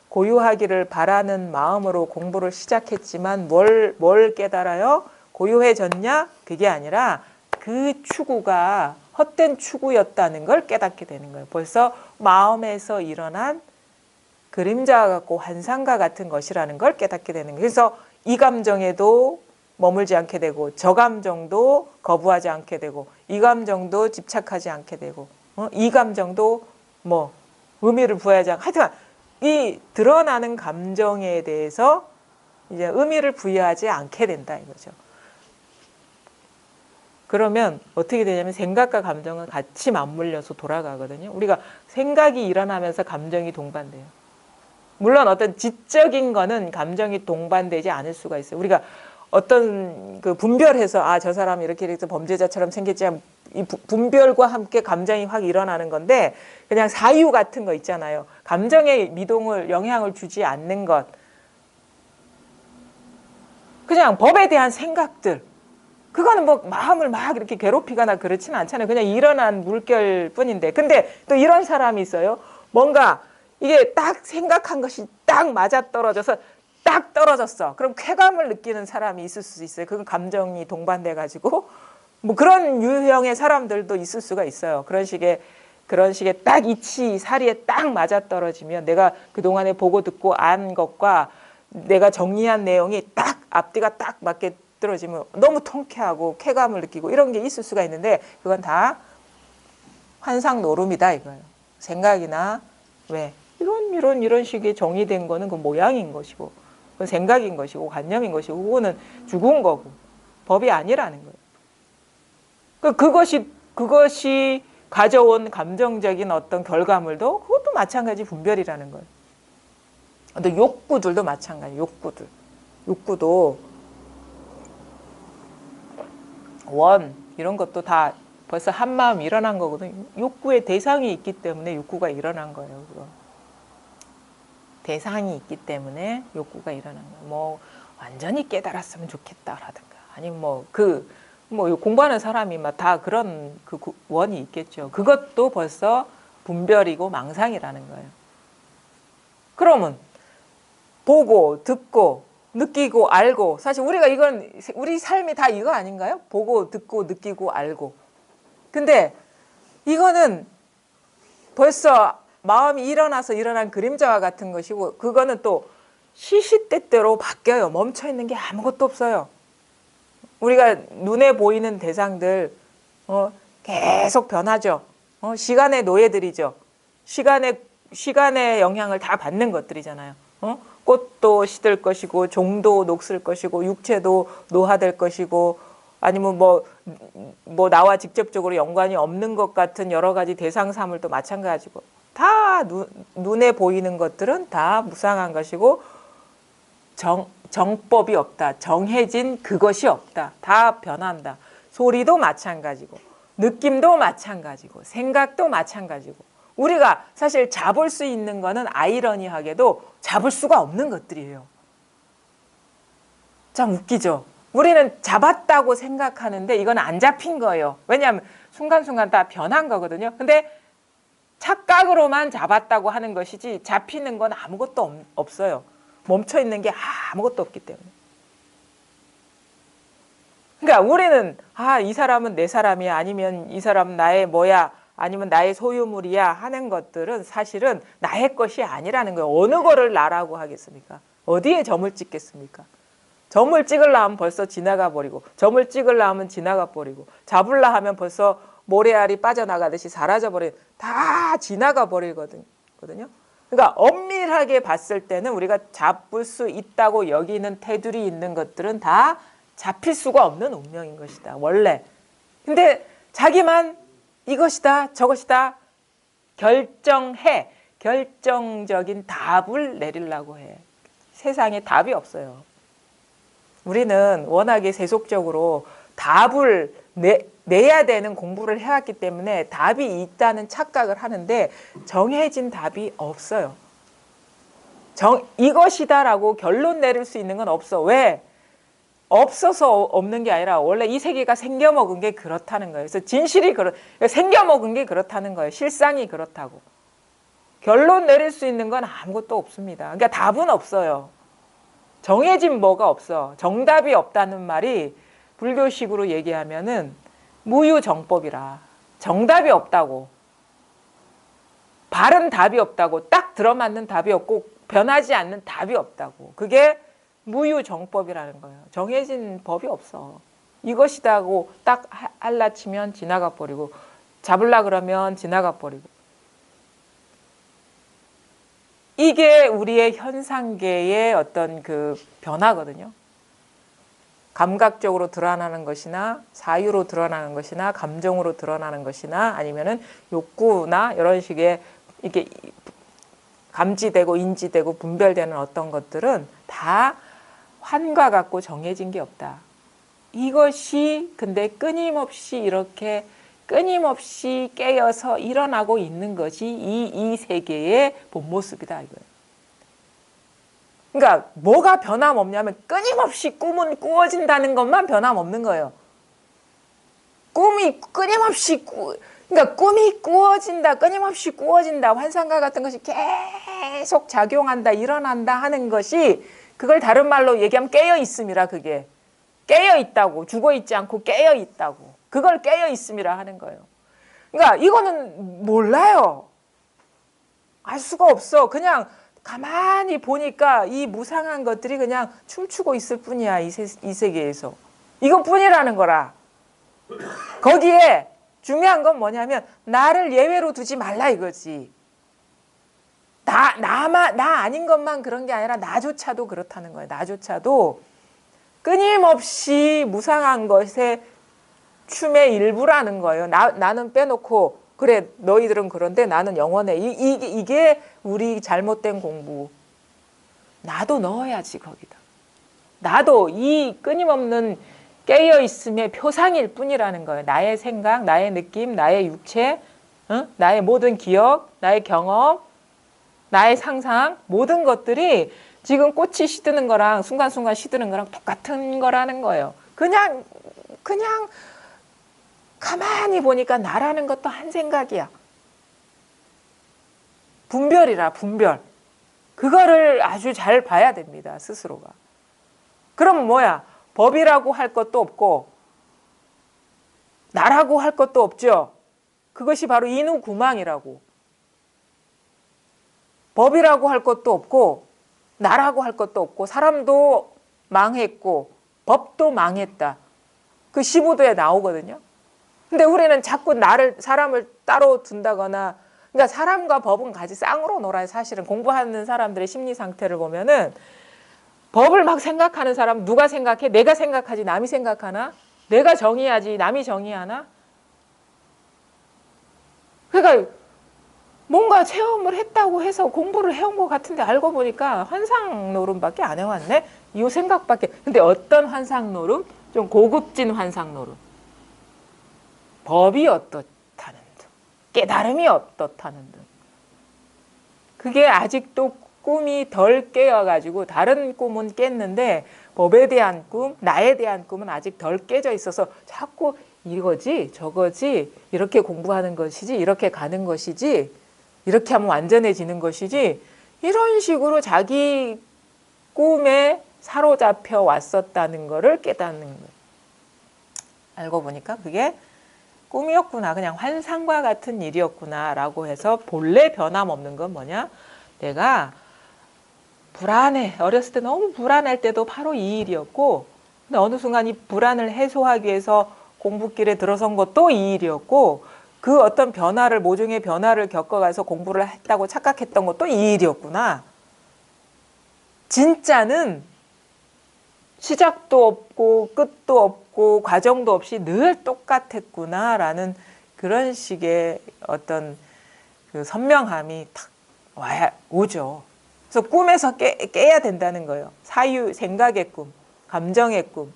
고요하기를 바라는 마음으로 공부를 시작했지만 뭘 깨달아요? 고요해졌냐? 그게 아니라 그 추구가 헛된 추구였다는 걸 깨닫게 되는 거예요. 벌써 마음에서 일어난 그림자와 같고 환상과 같은 것이라는 걸 깨닫게 되는 거예요. 그래서 이 감정에도 머물지 않게 되고 저 감정도 거부하지 않게 되고 이 감정도 집착하지 않게 되고 이 감정도 뭐 의미를 부여하지 않고 하여튼 이 드러나는 감정에 대해서 이제 의미를 부여하지 않게 된다 이거죠. 그러면 어떻게 되냐면 생각과 감정은 같이 맞물려서 돌아가거든요. 우리가 생각이 일어나면서 감정이 동반돼요. 물론 어떤 지적인 거는 감정이 동반되지 않을 수가 있어요. 우리가 어떤 그 분별해서 아, 저 사람이 이렇게 범죄자처럼 생겼지, 이 분별과 함께 감정이 확 일어나는 건데 그냥 사유 같은 거 있잖아요. 감정에 미동을 영향을 주지 않는 것. 그냥 법에 대한 생각들. 그거는 뭐 마음을 막 이렇게 괴롭히거나 그렇지는 않잖아요. 그냥 일어난 물결 뿐인데. 근데 또 이런 사람이 있어요. 뭔가 이게 딱 생각한 것이 딱 맞아떨어져서 딱 떨어졌어. 그럼 쾌감을 느끼는 사람이 있을 수 있어요. 그건 감정이 동반돼가지고 뭐 그런 유형의 사람들도 있을 수가 있어요. 그런 식의 딱 이치 사리에 딱 맞아떨어지면 내가 그동안에 보고 듣고 안 것과 내가 정리한 내용이 딱 앞뒤가 딱 맞게 떨어지면 너무 통쾌하고 쾌감을 느끼고 이런 게 있을 수가 있는데 그건 다 환상 노름이다 이거예요. 생각이나 왜 이런 식의 정의된 거는 그 모양인 것이고 그건 생각인 것이고 관념인 것이고 그거는 죽은 거고 법이 아니라는 거예요. 그것이 가져온 감정적인 어떤 결과물도 그것도 마찬가지 분별이라는 거예요. 또 욕구들도 마찬가지. 욕구도 원 이런 것도 다 벌써 한 마음 일어난 거거든요. 욕구의 대상이 있기 때문에 욕구가 일어난 거예요. 그거. 대상이 있기 때문에 욕구가 일어난 거예요. 뭐 완전히 깨달았으면 좋겠다라든가 아니면 뭐 공부하는 사람이 막 다 그런 그 원이 있겠죠. 그것도 벌써 분별이고 망상이라는 거예요. 그러면 보고 듣고 느끼고 알고 사실 우리가 이건 우리 삶이 다 이거 아닌가요? 보고 듣고 느끼고 알고. 근데 이거는 벌써 마음이 일어나서 일어난 그림자와 같은 것이고 그거는 또 시시때때로 바뀌어요. 멈춰있는 게 아무것도 없어요. 우리가 눈에 보이는 대상들 계속 변하죠. 시간의 노예들이죠. 시간의 영향을 다 받는 것들이잖아요. 꽃도 시들 것이고 종도 녹슬 것이고 육체도 노화될 것이고 아니면 뭐 나와 직접적으로 연관이 없는 것 같은 여러 가지 대상 사물도 마찬가지고 다 다 눈에 보이는 것들은 다 무상한 것이고 정법이 없다. 정해진 그것이 없다. 다 변한다. 소리도 마찬가지고 느낌도 마찬가지고 생각도 마찬가지고 우리가 사실 잡을 수 있는 거는 아이러니하게도 잡을 수가 없는 것들이에요. 참 웃기죠. 우리는 잡았다고 생각하는데 이건 안 잡힌 거예요. 왜냐하면 순간순간 다 변한 거거든요. 근데 착각으로만 잡았다고 하는 것이지 잡히는 건 아무것도 없어요. 멈춰 있는 게 아무것도 없기 때문에. 그러니까 우리는 이 사람은 내 사람이야, 아니면 이 사람은 나의 뭐야, 아니면 나의 소유물이야 하는 것들은 사실은 나의 것이 아니라는 거예요. 어느 거를 나라고 하겠습니까? 어디에 점을 찍겠습니까? 점을 찍으려면 벌써 지나가 버리고, 점을 찍으려면 지나가 버리고, 잡으려 하면 벌써 모래알이 빠져나가듯이 사라져 버리고, 다 지나가 버리거든요. 그러니까 엄밀하게 봤을 때는 우리가 잡을 수 있다고 여기는 테두리 있는 것들은 다 잡힐 수가 없는 운명인 것이다, 원래. 근데 자기만 이것이다, 저것이다 결정해. 결정적인 답을 내리려고 해. 세상에 답이 없어요. 우리는 워낙에 세속적으로 답을 내야 되는 공부를 해왔기 때문에 답이 있다는 착각을 하는데 정해진 답이 없어요. 이것이다라고 결론 내릴 수 있는 건 없어. 왜? 없어서 없는 게 아니라 원래 이 세계가 생겨먹은 게 그렇다는 거예요. 그래서 진실이 생겨먹은 게 그렇다는 거예요. 실상이 그렇다고. 결론 내릴 수 있는 건 아무것도 없습니다. 그러니까 답은 없어요. 정해진 뭐가 없어. 정답이 없다는 말이 불교식으로 얘기하면은 무유정법이라. 정답이 없다고. 바른 답이 없다고. 딱 들어맞는 답이 없고 변하지 않는 답이 없다고. 그게 무유정법이라는 거예요. 정해진 법이 없어. 이것이다고 딱 알라치면 지나가 버리고, 잡으려 그러면 지나가 버리고. 이게 우리의 현상계의 어떤 그 변화거든요. 감각적으로 드러나는 것이나 사유로 드러나는 것이나 감정으로 드러나는 것이나 아니면은 욕구나 이런 식의 이렇게 감지되고 인지되고 분별되는 어떤 것들은 다 환과 같고 정해진 게 없다. 이것이 근데 끊임없이 이렇게 끊임없이 깨어서 일어나고 있는 것이 이 세계의 본 모습이다 이거예요. 그러니까 뭐가 변함없냐면 끊임없이 꿈은 꾸어진다는 것만 변함없는 거예요. 꿈이 끊임없이 그러니까 꿈이 꾸어진다, 끊임없이 꾸어진다, 환상과 같은 것이 계속 작용한다, 일어난다 하는 것이 그걸 다른 말로 얘기하면 깨어 있음이라. 그게 깨어 있다고, 죽어 있지 않고 깨어 있다고. 그걸 깨어 있음이라 하는 거예요. 그러니까 이거는 몰라요. 알 수가 없어. 그냥 가만히 보니까 이 무상한 것들이 그냥 춤추고 있을 뿐이야. 이 세계에서. 이것뿐이라는 거라. 거기에 중요한 건 뭐냐면 나를 예외로 두지 말라 이거지. 나 아닌 것만 그런 게 아니라 나조차도 그렇다는 거예요. 나조차도 끊임없이 무상한 것의 춤의 일부라는 거예요. 나는 빼놓고 그래 너희들은 그런데 나는 영원해. 이게 우리 잘못된 공부. 나도 넣어야지 거기다. 나도 이 끊임없는 깨어있음의 표상일 뿐이라는 거예요. 나의 생각, 나의 느낌, 나의 육체, 나의 모든 기억, 나의 경험, 나의 상상, 모든 것들이 지금 꽃이 시드는 거랑 순간순간 시드는 거랑 똑같은 거라는 거예요. 그냥 가만히 보니까 나라는 것도 한 생각이야. 분별이라, 분별. 그거를 아주 잘 봐야 됩니다, 스스로가. 그럼 뭐야? 법이라고 할 것도 없고 나라고 할 것도 없죠. 그것이 바로 인후구망이라고. 법이라고 할 것도 없고 나라고 할 것도 없고 사람도 망했고 법도 망했다. 그 15도에 나오거든요. 근데 우리는 자꾸 사람을 따로 둔다거나, 그러니까 사람과 법은 같이 쌍으로 놀아요. 사실은 공부하는 사람들의 심리 상태를 보면은 법을 막 생각하는 사람 누가 생각해? 내가 생각하지 남이 생각하나? 내가 정의하지 남이 정의하나? 그러니까 뭔가 체험을 했다고 해서 공부를 해온 것 같은데 알고 보니까 환상노름밖에 안 해왔네? 이 생각밖에. 근데 어떤 환상노름? 좀 고급진 환상노름. 법이 어떻다는 등, 깨달음이 어떻다는 등. 그게 아직도 꿈이 덜 깨어가지고 다른 꿈은 깼는데 법에 대한 꿈, 나에 대한 꿈은 아직 덜 깨져 있어서 자꾸 이거지, 저거지, 이렇게 공부하는 것이지, 이렇게 가는 것이지, 이렇게 하면 완전해지는 것이지, 이런 식으로 자기 꿈에 사로잡혀 왔었다는 거를 깨닫는 거예요. 알고 보니까 그게 꿈이었구나, 그냥 환상과 같은 일이었구나 라고 해서 본래 변함없는 건 뭐냐? 내가 불안해. 어렸을 때 너무 불안할 때도 바로 이 일이었고, 근데 어느 순간 이 불안을 해소하기 위해서 공부길에 들어선 것도 이 일이었고, 그 어떤 변화를, 모종의 변화를 겪어가서 공부를 했다고 착각했던 것도 이 일이었구나. 진짜는 시작도 없고 끝도 없고 과정도 없이 늘 똑같았구나라는 그런 식의 어떤 그 선명함이 탁 오죠. 그래서 꿈에서 깨야 된다는 거예요. 사유, 생각의 꿈, 감정의 꿈,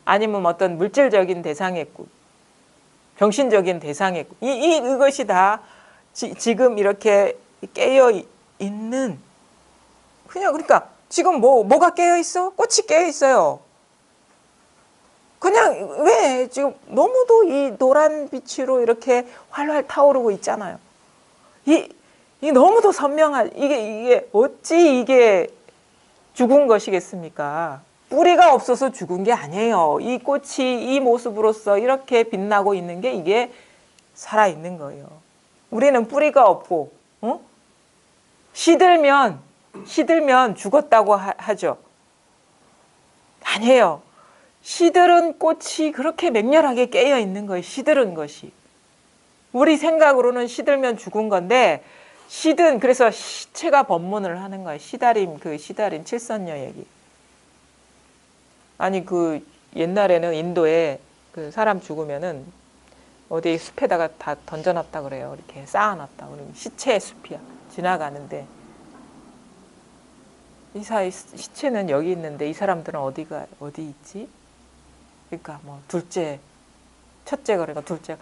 아니면 어떤 물질적인 대상의 꿈, 정신적인 대상의 꿈. 이것이 다 지금 이렇게 깨어 있는, 그냥 그러니까 지금 뭐가 깨어 있어? 꽃이 깨어 있어요. 그냥 왜 지금 너무도 이 노란 빛으로 이렇게 활활 타오르고 있잖아요. 이 너무도 선명한, 이게 어찌 이게 죽은 것이겠습니까? 뿌리가 없어서 죽은 게 아니에요. 이 꽃이 이 모습으로서 이렇게 빛나고 있는 게 이게 살아있는 거예요. 우리는 뿌리가 없고, 시들면 죽었다고 하죠. 아니에요. 시들은 꽃이 그렇게 맹렬하게 깨어 있는 거예요. 시들은 것이. 우리 생각으로는 시들면 죽은 건데, 그래서 시체가 법문을 하는 거예요. 시다림 칠선녀 얘기. 아니, 옛날에는 인도에 그 사람 죽으면은 어디 숲에다가 다 던져놨다 그래요. 이렇게 쌓아놨다. 그러면 시체의 숲이야. 지나가는데. 시체는 여기 있는데 이 사람들은 어디 있지? 그러니까 첫째가 그러니까 둘째가,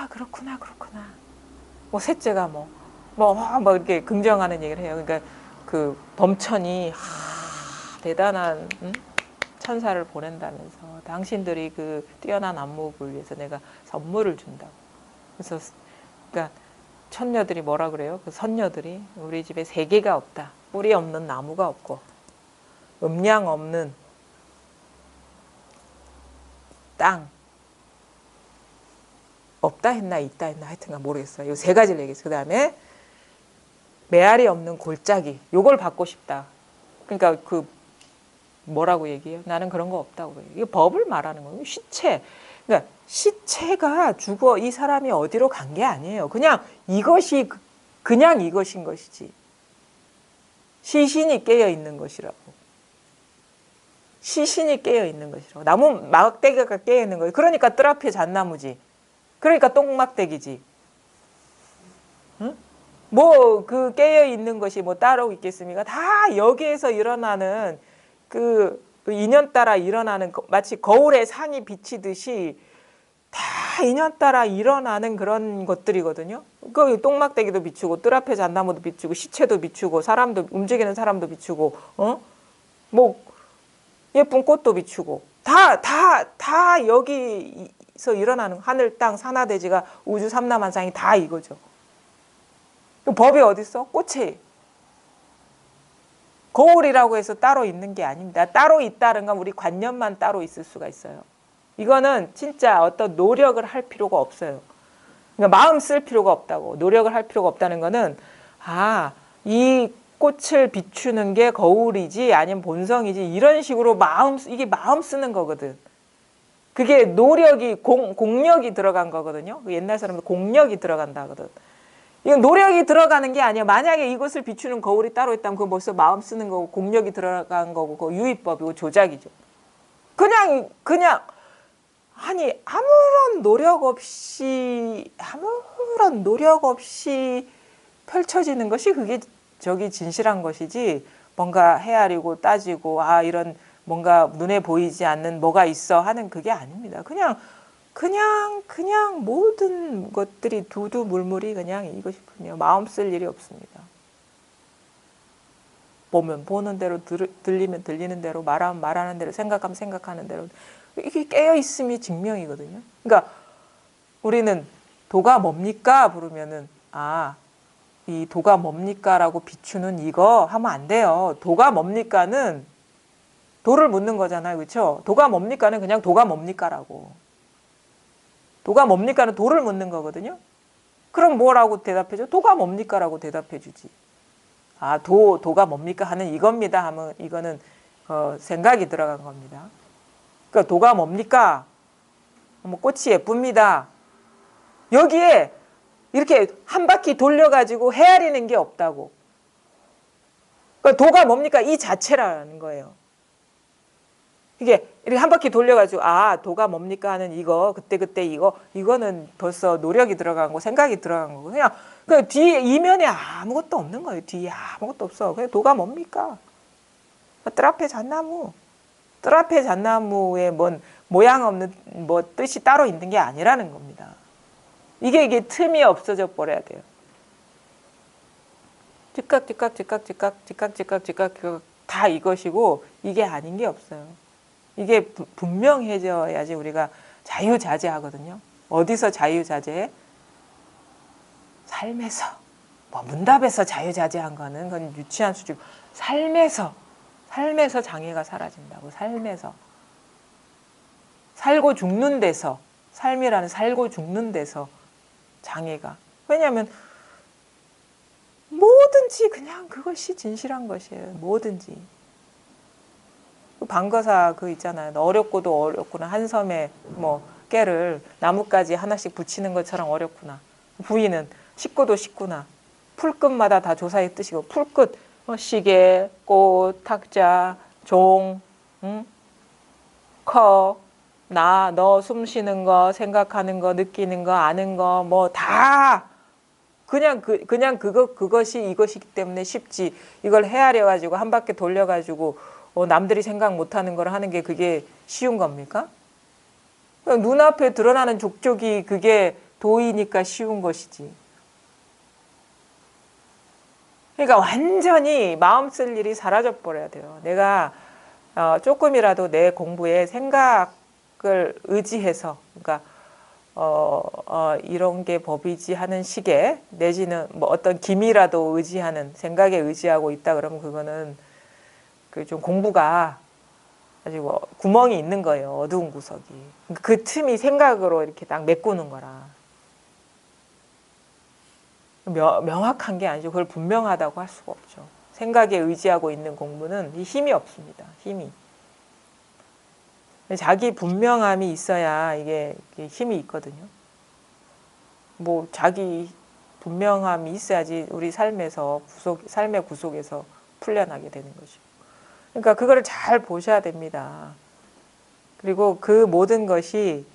그렇구나. 뭐, 셋째가 이렇게 긍정하는 얘기를 해요. 그러니까 그 범천이, 대단한, 천사를 보낸다면서 당신들이 그 뛰어난 안목을 위해서 내가 선물을 준다고. 그래서, 그러니까 천녀들이 뭐라 그래요? 그 선녀들이 우리 집에 세계가 없다. 뿌리 없는 나무가 없고, 음량 없는 땅. 없다 했나 있다 했나 하여튼가 모르겠어요. 이 세 가지를 얘기했어요. 그 다음에 메아리 없는 골짜기. 요걸 받고 싶다. 그러니까 뭐라고 얘기해요? 나는 그런 거 없다고 그래요. 이거 법을 말하는 거예요. 시체. 그러니까 시체가 죽어 이 사람이 어디로 간 게 아니에요. 그냥 그냥 이것인 것이지. 시신이 깨어 있는 것이라고. 시신이 깨어 있는 것이라고. 나무 막대기가 깨어 있는 거예요. 그러니까 뜰 앞에 잣나무지. 그러니까 똥막대기지. 응? 그 깨어 있는 것이 따로 있겠습니까? 다 여기에서 일어나는 그 인연 따라 일어나는, 마치 거울에 상이 비치듯이 다 인연 따라 일어나는 그런 것들이거든요. 그 똥막대기도 비추고 뜰 앞에 잣나무도 비추고 시체도 비추고 움직이는 사람도 비추고 예쁜 꽃도 비추고 다 여기서 일어나는 하늘 땅 산하대지가 우주 삼라만상이 다 이거죠. 법이 어디 있어? 꽃에. 거울이라고 해서 따로 있는 게 아닙니다. 따로 있다는 건 우리 관념만 따로 있을 수가 있어요. 이거는 진짜 어떤 노력을 할 필요가 없어요. 그러니까 마음 쓸 필요가 없다고. 노력을 할 필요가 없다는 거는 이 꽃을 비추는 게 거울이지 아니면 본성이지 이런 식으로 이게 마음 쓰는 거거든. 그게 노력이 공력이 들어간 거거든요. 옛날 사람들 공력이 들어간다 하거든. 이건 노력이 들어가는 게 아니야. 만약에 이것을 비추는 거울이 따로 있다면 그거 벌써 마음 쓰는 거고 공력이 들어간 거고 그거 유의법이고 조작이죠. 그냥 아무런 노력 없이 펼쳐지는 것이 그게 저기 진실한 것이지 뭔가 헤아리고 따지고 아 이런 뭔가 눈에 보이지 않는 뭐가 있어 하는 그게 아닙니다. 그냥 모든 것들이 두두물물이 그냥 이것이 뿐이에요. 마음 쓸 일이 없습니다. 보면 보는 대로 들리면 들리는 대로 말하면 말하는 대로 생각하면 생각하는 대로 이게 깨어있음이 증명이거든요. 그러니까 우리는 도가 뭡니까? 부르면은 이 도가 뭡니까? 라고 비추는 이거 하면 안 돼요. 도가 뭡니까는 도를 묻는 거잖아요. 그렇죠? 도가 뭡니까는 그냥 도가 뭡니까? 라고. 도가 뭡니까는 도를 묻는 거거든요. 그럼 뭐라고 대답해줘? 도가 뭡니까? 라고 대답해 주지. 도가 뭡니까? 하는 이겁니다. 하면 이거는 생각이 들어간 겁니다. 그러니까 도가 뭡니까? 뭐 꽃이 예쁩니다. 여기에 이렇게 한 바퀴 돌려가지고 헤아리는 게 없다고. 그러니까 도가 뭡니까? 이 자체라는 거예요. 이게 이렇게 한 바퀴 돌려가지고 도가 뭡니까 하는 이거 그때 이거는 벌써 노력이 들어간 거 생각이 들어간 거고 그냥 그 뒤에 이면에 아무것도 없는 거예요. 뒤에 아무것도 없어. 그냥 도가 뭡니까? 뜰 앞에 잣나무에 뭔 모양 없는 뭐 뜻이 따로 있는 게 아니라는 겁니다. 이게 틈이 없어져 버려야 돼요. 즉각 다 이것이고 이게 아닌 게 없어요. 이게 분명해져야지 우리가 자유자재하거든요. 어디서 자유자재해? 삶에서. 뭐 문답에서 자유자재한 거는 그건 유치한 수준이고 삶에서 장애가 사라진다고. 삶에서. 살고 죽는 데서. 삶이라는 살고 죽는 데서 장애가. 왜냐하면 뭐든지 그냥 그것이 진실한 것이에요. 뭐든지. 방거사 있잖아요. 어렵고도 어렵구나. 한 섬에 뭐 깨를 나뭇가지 하나씩 붙이는 것처럼 어렵구나. 부위는 쉽고도 쉽구나. 풀끝마다 다 조사의 뜻이고 풀끝, 시계, 꽃, 탁자, 종, 커, 나, 너 숨 쉬는 거, 생각하는 거, 느끼는 거, 아는 거, 뭐 다 그냥 그것이 이것이기 때문에 쉽지. 이걸 헤아려 가지고 한 바퀴 돌려 가지고 남들이 생각 못하는 걸 하는 게 그게 쉬운 겁니까? 눈앞에 드러나는 족족이 그게 도이니까 쉬운 것이지. 그러니까 완전히 마음 쓸 일이 사라져 버려야 돼요. 내가 조금이라도 내 공부에 생각을 의지해서, 그러니까 이런 게 법이지 하는 식의 내지는 뭐 어떤 기미라도 의지하는 생각에 의지하고 있다 그러면 그거는 좀 공부가 아주 구멍이 있는 거예요. 어두운 구석이. 그 틈이 생각으로 이렇게 딱 메꾸는 거라. 명확한 게 아니죠. 그걸 분명하다고 할 수가 없죠. 생각에 의지하고 있는 공부는 힘이 없습니다. 힘이. 자기 분명함이 있어야 이게 힘이 있거든요. 뭐 자기 분명함이 있어야지 우리 삶의 구속에서 풀려나게 되는 거죠. 그러니까 그거를 잘 보셔야 됩니다. 그리고 그 모든 것이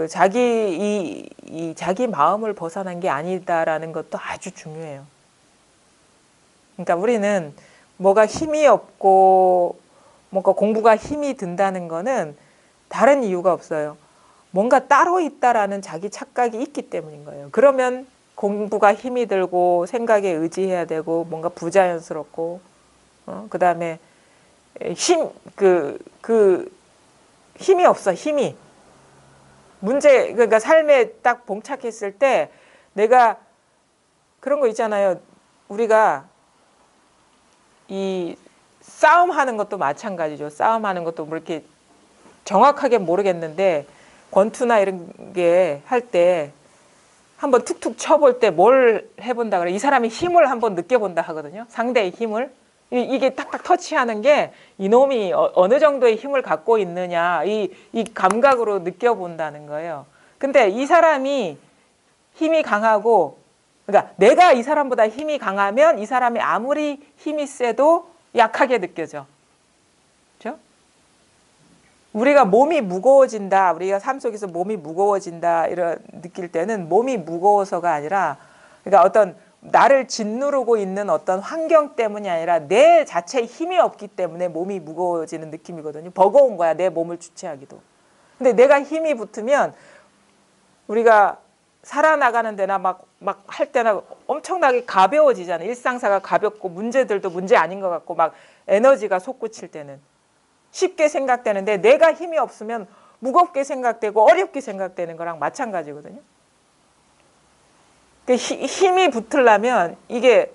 자기 마음을 벗어난 게 아니다라는 것도 아주 중요해요. 그러니까 우리는 뭐가 힘이 없고 뭔가 공부가 힘이 든다는 거는 다른 이유가 없어요. 뭔가 따로 있다라는 자기 착각이 있기 때문인 거예요. 그러면 공부가 힘이 들고 생각에 의지해야 되고 뭔가 부자연스럽고 그다음에 힘이 없어. 힘이. 그러니까 삶에 딱 봉착했을 때 내가 그런 거 있잖아요. 우리가 이 싸움하는 것도 마찬가지죠. 싸움하는 것도 뭐 이렇게 정확하게 모르겠는데 권투나 이런 게 할 때 한번 툭툭 쳐볼 때 뭘 해본다 그래. 이 사람의 힘을 한번 느껴본다 하거든요. 상대의 힘을. 이게 딱딱 터치하는 게 이놈이 어느 정도의 힘을 갖고 있느냐 이 감각으로 느껴본다는 거예요. 근데 이 사람이 힘이 강하고 그러니까 내가 이 사람보다 힘이 강하면 이 사람이 아무리 힘이 세도 약하게 느껴져. 그렇죠? 우리가 몸이 무거워진다. 우리가 삶 속에서 몸이 무거워진다. 이런 느낄 때는 몸이 무거워서가 아니라 그러니까 어떤 나를 짓누르고 있는 어떤 환경 때문이 아니라 내 자체에 힘이 없기 때문에 몸이 무거워지는 느낌이거든요. 버거운 거야, 내 몸을 주체하기도. 근데 내가 힘이 붙으면 우리가 살아나가는 데나 막 할 때나 엄청나게 가벼워지잖아요. 일상사가 가볍고 문제들도 문제 아닌 것 같고 막 에너지가 솟구칠 때는 쉽게 생각되는데 내가 힘이 없으면 무겁게 생각되고 어렵게 생각되는 거랑 마찬가지거든요. 힘이 붙으려면 이게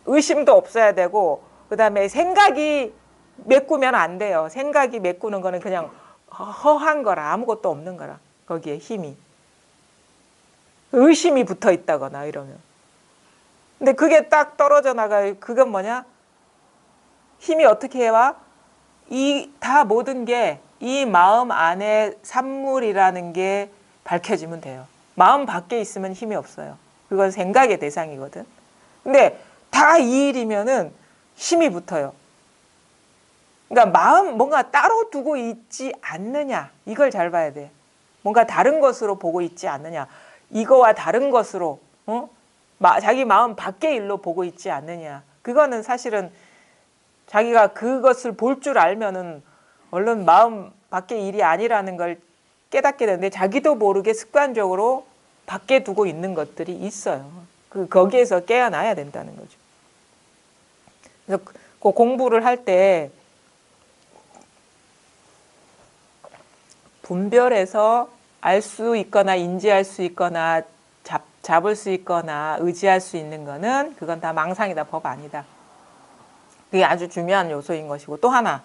의심도 없어야 되고 그다음에 생각이 메꾸면 안 돼요. 생각이 메꾸는 거는 그냥 허한 거라 아무것도 없는 거라 거기에 힘이. 의심이 붙어 있다거나 이러면. 근데 그게 딱 떨어져 나가요. 그건 뭐냐? 힘이 어떻게 해와? 다 모든 게 이 마음 안에 산물이라는 게 밝혀지면 돼요. 마음 밖에 있으면 힘이 없어요. 그건 생각의 대상이거든. 근데 다 이 일이면은 힘이 붙어요. 그러니까 마음 뭔가 따로 두고 있지 않느냐. 이걸 잘 봐야 돼. 뭔가 다른 것으로 보고 있지 않느냐. 이거와 다른 것으로 자기 마음 밖의 일로 보고 있지 않느냐. 그거는 사실은 자기가 그것을 볼 줄 알면은 얼른 마음 밖의 일이 아니라는 걸 깨닫게 되는데 자기도 모르게 습관적으로 밖에 두고 있는 것들이 있어요. 거기에서 깨어나야 된다는 거죠. 그래서 그 공부를 할 때 분별해서 알 수 있거나 인지할 수 있거나 잡을 수 있거나 의지할 수 있는 거는 그건 다 망상이다, 법 아니다. 그게 아주 중요한 요소인 것이고 또 하나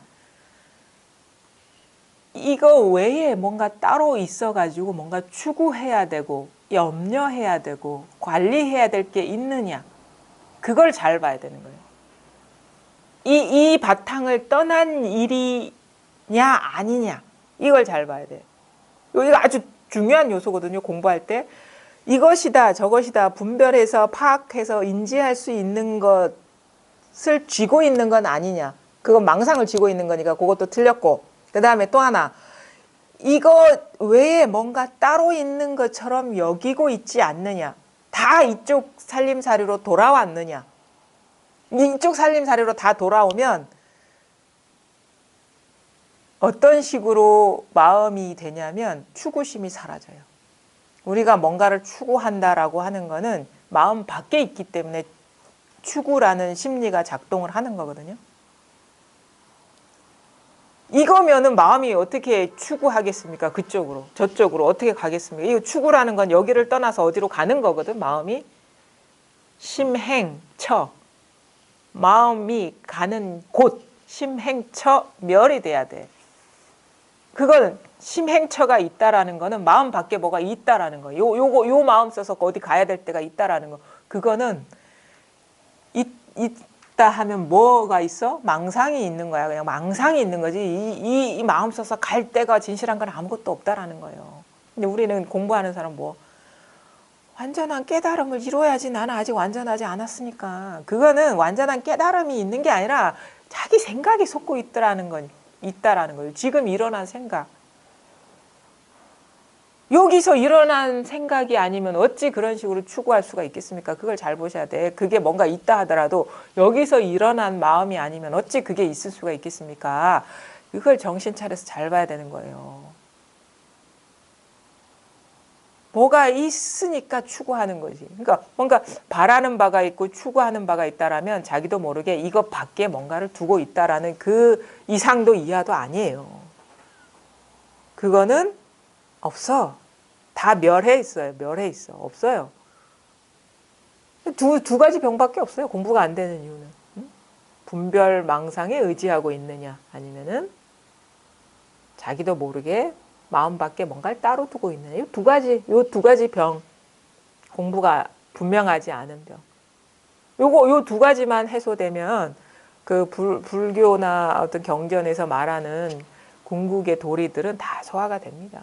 이거 외에 뭔가 따로 있어가지고 뭔가 추구해야 되고 염려해야 되고 관리해야 될 게 있느냐 그걸 잘 봐야 되는 거예요. 이 바탕을 떠난 일이냐 아니냐 이걸 잘 봐야 돼요. 이거 아주 중요한 요소거든요. 공부할 때 이것이다 저것이다 분별해서 파악해서 인지할 수 있는 것을 쥐고 있는 건 아니냐. 그건 망상을 쥐고 있는 거니까 그것도 틀렸고 그 다음에 또 하나 이거 외에 뭔가 따로 있는 것처럼 여기고 있지 않느냐. 다 이쪽 살림살이로 돌아왔느냐. 이쪽 살림살이로 다 돌아오면 어떤 식으로 마음이 되냐면 추구심이 사라져요. 우리가 뭔가를 추구한다라고 하는 거는 마음 밖에 있기 때문에 추구라는 심리가 작동을 하는 거거든요. 이거면은 마음이 어떻게 추구하겠습니까? 그쪽으로 저쪽으로 어떻게 가겠습니까? 이 추구라는 건 여기를 떠나서 어디로 가는 거거든. 마음이 심행처 마음이 가는 곳 심행처 멸이 돼야 돼. 그건 심행처가 있다라는 거는 마음 밖에 뭐가 있다라는 거. 요 마음 써서 어디 가야 될 때가 있다라는 거. 그거는 있다 하면 뭐가 있어? 망상이 있는 거야. 그냥 망상이 있는 거지. 이 마음 써서 갈 데가 진실한 건 아무것도 없다라는 거예요. 근데 우리는 공부하는 사람 뭐 완전한 깨달음을 이루어야지 나는 아직 완전하지 않았으니까. 그거는 완전한 깨달음이 있는 게 아니라 자기 생각이 솟고 있다라는 거예요. 지금 일어난 생각. 여기서 일어난 생각이 아니면 어찌 그런 식으로 추구할 수가 있겠습니까? 그걸 잘 보셔야 돼. 그게 뭔가 있다 하더라도 여기서 일어난 마음이 아니면 어찌 그게 있을 수가 있겠습니까? 그걸 정신 차려서 잘 봐야 되는 거예요. 뭐가 있으니까 추구하는 거지. 그러니까 뭔가 바라는 바가 있고 추구하는 바가 있다라면 자기도 모르게 이것 밖에 뭔가를 두고 있다라는 그 이상도 이하도 아니에요. 그거는 없어. 다 멸해 있어요. 멸해 있어. 없어요. 두 가지 병밖에 없어요. 공부가 안 되는 이유는. 분별 망상에 의지하고 있느냐 아니면은 자기도 모르게 마음 밖에 뭔가를 따로 두고 있느냐. 요 두 가지 병. 공부가 분명하지 않은 병. 요 두 가지만 해소되면 그 불교나 어떤 경전에서 말하는 궁극의 도리들은 다 소화가 됩니다.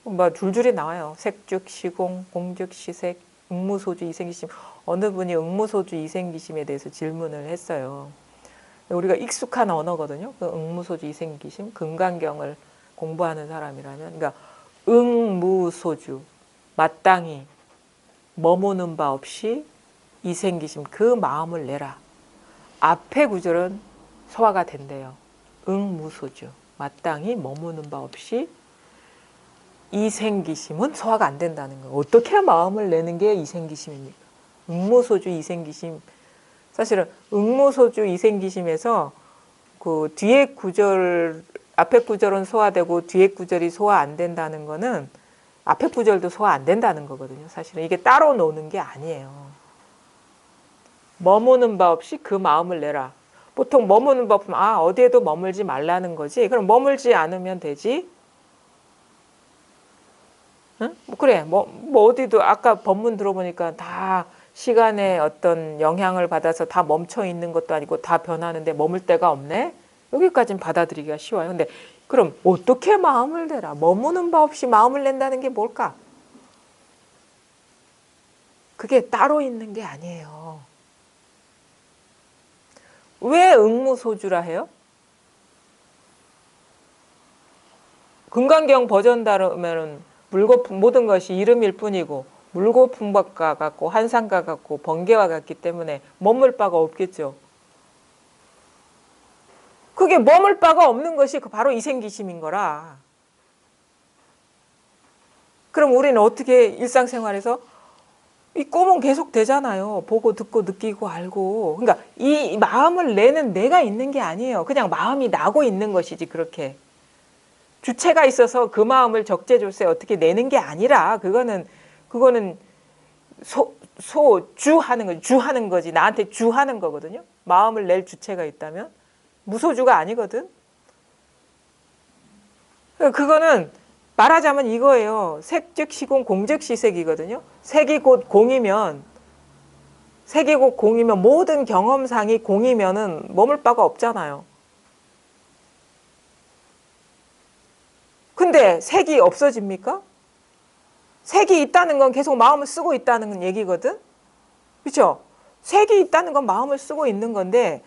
뭐 줄줄이 나와요. 색즉 시공, 공즉 시색, 응무소주 이생기심. 어느 분이 응무소주 이생기심에 대해서 질문을 했어요. 우리가 익숙한 언어거든요. 그 응무소주 이생기심, 금강경을 공부하는 사람이라면, 그러니까 응무소주, 마땅히 머무는 바 없이 이생기심 그 마음을 내라. 앞의 구절은 소화가 된대요. 응무소주 마땅히 머무는 바 없이 이생기심은 소화가 안 된다는 거예요. 어떻게 마음을 내는 게 이생기심입니까? 응무소주 이생기심 사실은 응무소주 이생기심에서 그 뒤에 구절 앞에 구절은 소화되고 뒤에 구절이 소화 안 된다는 거는 앞에 구절도 소화 안 된다는 거거든요. 사실은 이게 따로 노는 게 아니에요. 머무는 바 없이 그 마음을 내라. 보통 머무는 바 없으면 어디에도 머물지 말라는 거지. 그럼 머물지 않으면 되지. 응? 그래. 뭐 어디도 아까 법문 들어보니까 다 시간에 어떤 영향을 받아서 다 멈춰 있는 것도 아니고 다 변하는데 머물 데가 없네. 여기까지는 받아들이기가 쉬워요. 근데 그럼 어떻게 마음을 내라? 머무는 바 없이 마음을 낸다는 게 뭘까? 그게 따로 있는 게 아니에요. 왜 응무소주라 해요? 금강경 버전 따르면은 물거품 모든 것이 이름일 뿐이고 물거품과 같고 한상과 같고 번개와 같기 때문에 머물 바가 없겠죠. 그게 머물 바가 없는 것이 바로 이생기심인 거라. 그럼 우리는 어떻게 일상생활에서 이 꿈은 계속 되잖아요. 보고 듣고 느끼고 알고. 그러니까 이 마음을 내는 내가 있는 게 아니에요. 그냥 마음이 나고 있는 것이지 그렇게. 주체가 있어서 그 마음을 적재조세 어떻게 내는 게 아니라 그거는 주하는 거지. 주하는 거지. 나한테 주하는 거거든요. 마음을 낼 주체가 있다면. 무소주가 아니거든. 그거는 말하자면 이거예요. 색즉 시공 공즉 시색이거든요. 색이 곧 공이면 모든 경험상이 공이면은 머물 바가 없잖아요. 근데 색이 없어집니까? 색이 있다는 건 계속 마음을 쓰고 있다는 얘기거든. 그렇죠? 색이 있다는 건 마음을 쓰고 있는 건데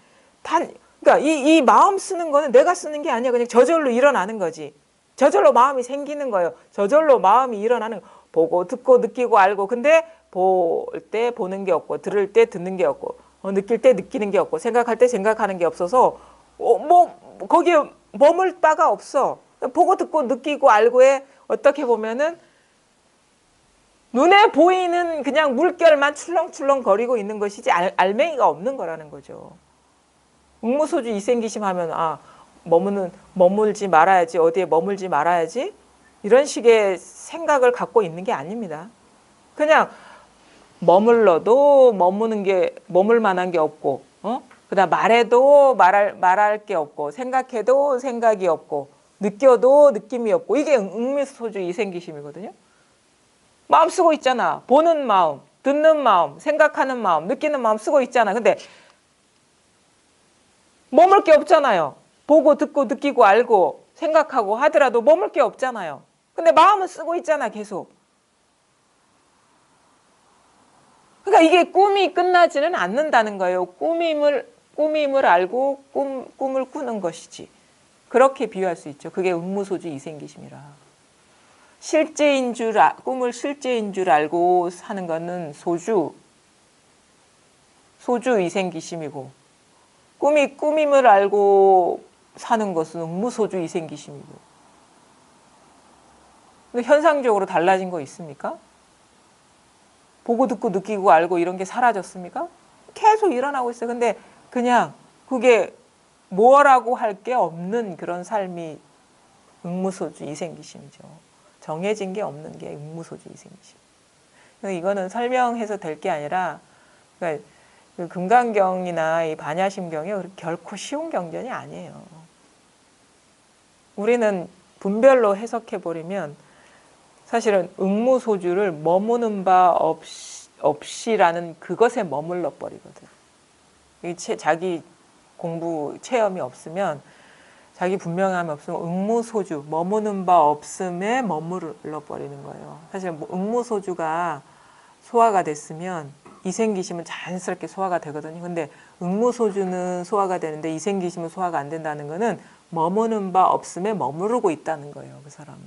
그러니까 이 마음 쓰는 거는 내가 쓰는 게 아니야. 그냥 저절로 일어나는 거지. 저절로 마음이 생기는 거예요. 저절로 마음이 일어나는 보고 듣고 느끼고 알고 근데 볼 때 보는 게 없고 들을 때 듣는 게 없고 느낄 때 느끼는 게 없고 생각할 때 생각하는 게 없어서 거기에 머물 바가 없어. 보고 듣고 느끼고 알고에 어떻게 보면은 눈에 보이는 그냥 물결만 출렁출렁 거리고 있는 것이지 알맹이가 없는 거라는 거죠. 응무소주 이생기심 하면 머물지 말아야지 어디에 머물지 말아야지 이런 식의 생각을 갖고 있는 게 아닙니다. 그냥 머물러도 머물 만한 게 없고 그다음 말해도 말할 게 없고 생각해도 생각이 없고 느껴도 느낌이 없고 이게 응무소주 이생기심이거든요. 마음 쓰고 있잖아. 보는 마음, 듣는 마음, 생각하는 마음, 느끼는 마음 쓰고 있잖아. 근데 머물 게 없잖아요. 보고 듣고 느끼고 알고 생각하고 하더라도 머물 게 없잖아요. 근데 마음은 쓰고 있잖아 계속. 그러니까 이게 꿈이 끝나지는 않는다는 거예요. 꿈임을 알고 꿈을 꾸는 것이지. 그렇게 비유할 수 있죠. 그게 응무소주 이생기심이라. 꿈을 실제인 줄 알고 사는 거는 소주 이생기심이고 꿈이 꿈임을 알고 사는 것은 응무소주 이생기심이고. 근데 현상적으로 달라진 거 있습니까? 보고 듣고 느끼고 알고 이런 게 사라졌습니까? 계속 일어나고 있어요. 근데 그냥 그게 뭐라고 할 게 없는 그런 삶이 응무소주 이생기심이죠. 정해진 게 없는 게 응무소주 이생기심. 이거는 설명해서 될 게 아니라 그러니까 그 금강경이나 이 반야심경이 결코 쉬운 경전이 아니에요. 우리는 분별로 해석해버리면 사실은 응무소주를 머무는 바 없이라는 그것에 머물러 버리거든. 자기 공부 체험이 없으면 자기 분명함이 없으면 응무소주, 머무는 바 없음에 머물러 버리는 거예요. 사실 응무소주가 소화가 됐으면 이생기심은 자연스럽게 소화가 되거든요. 근데 응무소주는 소화가 되는데 이생기심은 소화가 안 된다는 거는 머무는 바 없음에 머무르고 있다는 거예요. 그 사람은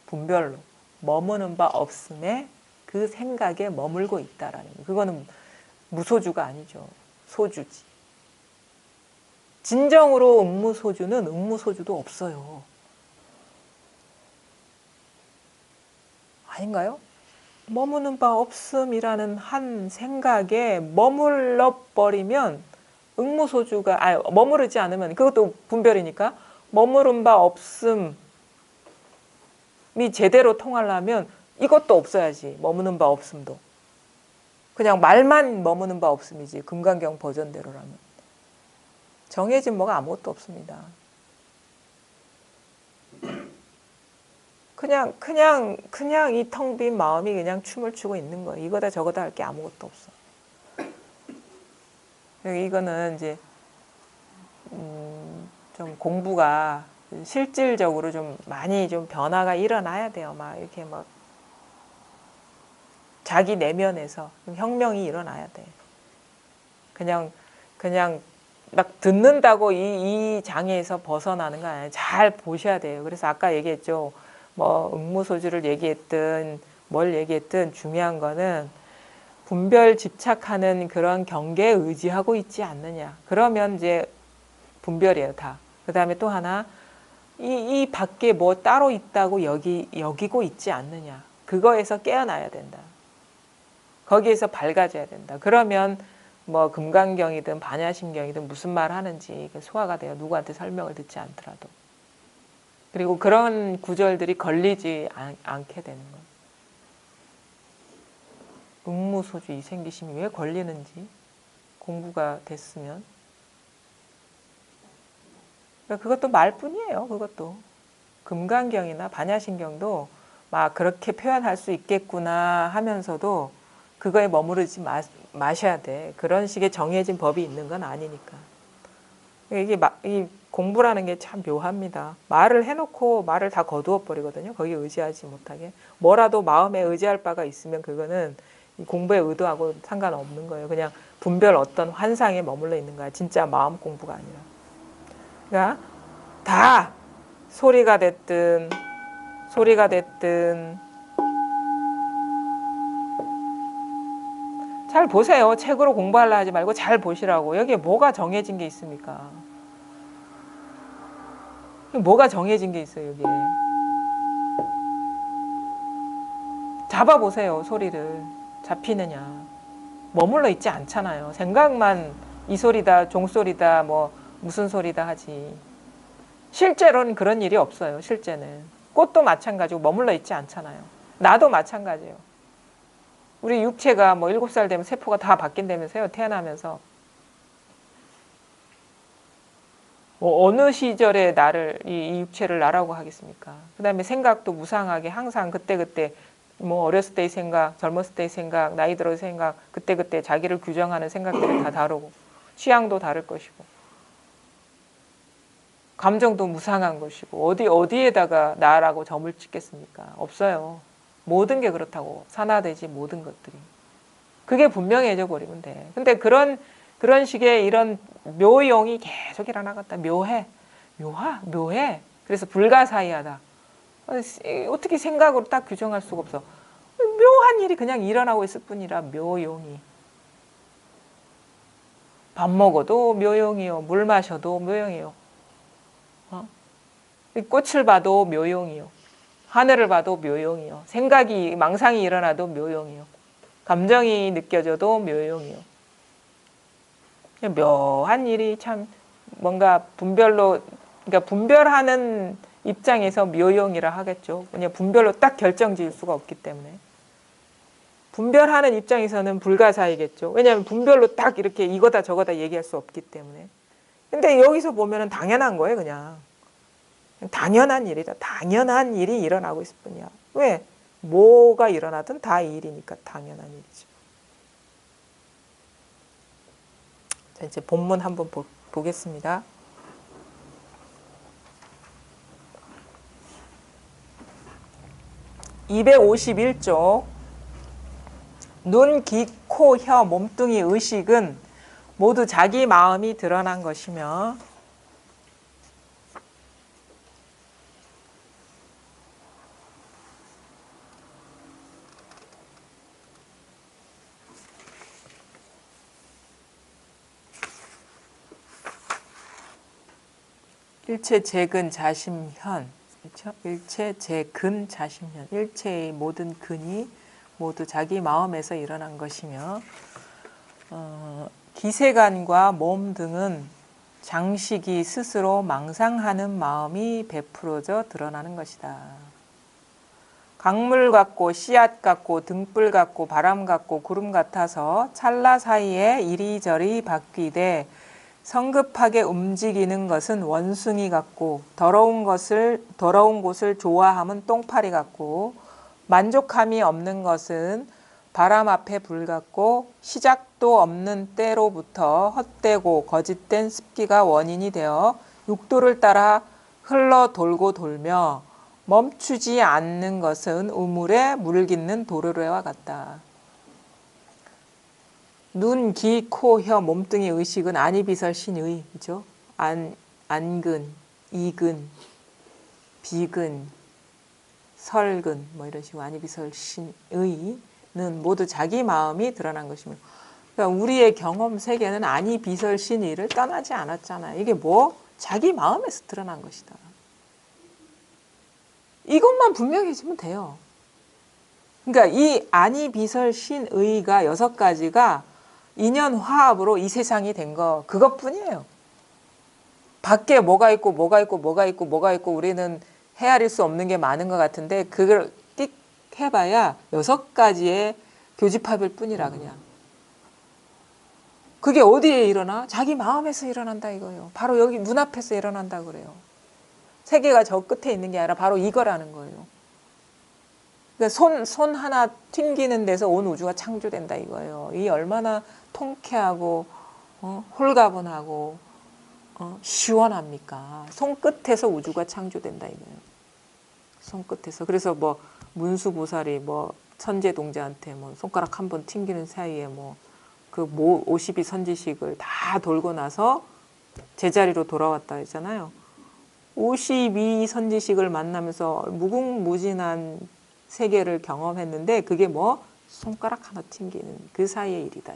분별로 머무는 바 없음에 그 생각에 머물고 있다라는 거예요. 그거는 무소주가 아니죠. 소주지. 진정으로 응무소주는 응무소주도 없어요. 아닌가요? 머무는 바 없음이라는 한 생각에 머물러 버리면 응무소주가 머무르지 않으면 그것도 분별이니까 머무른 바 없음이 제대로 통하려면 이것도 없어야지. 머무는 바 없음도. 그냥 말만 머무는 바 없음이지. 금강경 버전대로라면. 정해진 뭐가 아무것도 없습니다. 그냥 이 텅 빈 마음이 그냥 춤을 추고 있는 거예요. 이거다 저거다 할 게 아무것도 없어. 이거는 이제 좀 공부가 실질적으로 좀 많이 좀 변화가 일어나야 돼요. 막 이렇게 막 자기 내면에서 혁명이 일어나야 돼. 그냥 막 듣는다고 이 장애에서 벗어나는 거 아니에요. 잘 보셔야 돼요. 그래서 아까 얘기했죠. 뭐 응무소주를 얘기했든 뭘 얘기했든 중요한 거는 분별 집착하는 그런 경계에 의지하고 있지 않느냐. 그러면 이제 분별이에요, 다. 그 다음에 또 하나, 이 밖에 뭐 따로 있다고 여기고 있지 않느냐. 그거에서 깨어나야 된다. 거기에서 밝아져야 된다. 그러면 뭐 금강경이든 반야심경이든 무슨 말 하는지 소화가 돼요. 누구한테 설명을 듣지 않더라도. 그리고 그런 구절들이 걸리지 않게 되는 거예요. 응무소주 이생기심이 왜 걸리는지 공부가 됐으면. 그것도 말뿐이에요. 그것도. 금강경이나 반야심경도 막 그렇게 표현할 수 있겠구나 하면서도 그거에 머무르지 마셔야 돼. 그런 식의 정해진 법이 있는 건 아니니까. 이 공부라는 게 참 묘합니다. 말을 해놓고 말을 다 거두어 버리거든요. 거기에 의지하지 못하게. 뭐라도 마음에 의지할 바가 있으면 그거는 이 공부의 의도하고 상관없는 거예요. 그냥 분별 어떤 환상에 머물러 있는 거야. 진짜 마음 공부가 아니라. 그러니까 다 소리가 됐든 잘 보세요. 책으로 공부하려 하지 말고 잘 보시라고. 여기에 뭐가 정해진 게 있습니까? 뭐가 정해진 게 있어요, 여기에. 잡아보세요, 소리를. 잡히느냐. 머물러 있지 않잖아요. 생각만 이 소리다, 종소리다, 뭐 무슨 소리다 하지. 실제로는 그런 일이 없어요, 실제는. 꽃도 마찬가지고 머물러 있지 않잖아요. 나도 마찬가지예요. 우리 육체가 뭐 7살 되면 세포가 다 바뀐다면서요, 태어나면서. 뭐 어느 시절에 나를 이 육체를 나라고 하겠습니까? 그 다음에 생각도 무상하게 항상 그때그때 뭐 어렸을 때의 생각, 젊었을 때의 생각, 나이 들어의 생각, 그때그때 자기를 규정하는 생각들이 다 다르고 취향도 다를 것이고 감정도 무상한 것이고 어디에다가 나라고 점을 찍겠습니까? 없어요. 모든 게 그렇다고 산화되지 모든 것들이. 그게 분명해져 버리면 돼. 근데 그런 식의 이런 묘용이 계속 일어나겠다. 묘해. 묘해. 그래서 불가사의하다. 어떻게 생각으로 딱 규정할 수가 없어. 묘한 일이 그냥 일어나고 있을 뿐이라 묘용이. 밥 먹어도 묘용이요. 물 마셔도 묘용이요. 꽃을 봐도 묘용이요. 하늘을 봐도 묘용이요. 생각이 망상이 일어나도 묘용이요. 감정이 느껴져도 묘용이요. 묘한 일이 참 뭔가 그러니까 분별하는 입장에서 묘용이라 하겠죠. 그냥 분별로 딱 결정지을 수가 없기 때문에. 분별하는 입장에서는 불가사의겠죠. 왜냐하면 분별로 딱 이렇게 이거다 저거다 얘기할 수 없기 때문에. 근데 여기서 보면은 당연한 거예요, 그냥. 당연한 일이다. 당연한 일이 일어나고 있을 뿐이야. 왜? 뭐가 일어나든 다 일이니까 당연한 일이죠. 자, 이제 본문 한번 보겠습니다. (251쪽) 눈, 귀, 코, 혀, 몸뚱이 의식은 모두 자기 마음이 드러난 것이며 일체 재근 자심현. 그렇죠? 일체 재근 자심현. 일체의 모든 근이 모두 자기 마음에서 일어난 것이며 기세간과 몸 등은 장식이 스스로 망상하는 마음이 베풀어져 드러나는 것이다. 강물 같고 씨앗 같고 등불 같고 바람 같고 구름 같아서 찰나 사이에 이리저리 바뀌되 성급하게 움직이는 것은 원숭이 같고 더러운 곳을 좋아함은 똥파리 같고 만족함이 없는 것은 바람 앞에 불 같고 시작도 없는 때로부터 헛되고 거짓된 습기가 원인이 되어 육도를 따라 흘러 돌고 돌며 멈추지 않는 것은 우물에 물 깃는 도르래와 같다. 눈, 귀, 코, 혀, 몸뚱이 의식은 안이비설 신의, 그죠? 안근, 이근, 비근, 설근, 뭐 이런 식으로 안이비설 신의는 모두 자기 마음이 드러난 것이며, 그러니까 우리의 경험 세계는 안이비설 신의를 떠나지 않았잖아요. 이게 뭐? 자기 마음에서 드러난 것이다. 이것만 분명해지면 돼요. 그러니까 이 안이비설 신의가 6가지가 인연화합으로 이 세상이 된 거 그것뿐이에요. 밖에 뭐가 있고 뭐가 있고 뭐가 있고 뭐가 있고 우리는 헤아릴 수 없는 게 많은 것 같은데 그걸 띡 해봐야 6가지의 교집합일 뿐이라 그냥. 그게 어디에 일어나? 자기 마음에서 일어난다 이거예요. 바로 여기 눈앞에서 일어난다 그래요. 세계가 저 끝에 있는 게 아니라 바로 이거라는 거예요. 그러니까 손 하나 튕기는 데서 온 우주가 창조된다 이거예요. 이 얼마나 통쾌하고 홀가분하고 시원합니까? 손끝에서 우주가 창조된다 이거예요. 손끝에서. 그래서 뭐 문수보살이 뭐 천재동자한테 뭐 손가락 한 번 튕기는 사이에 뭐 그 52선지식을 다 돌고 나서 제자리로 돌아왔다 했잖아요. 52선지식을 만나면서 무궁무진한 세계를 경험했는데 그게 뭐 손가락 하나 튕기는 그 사이의 일이다.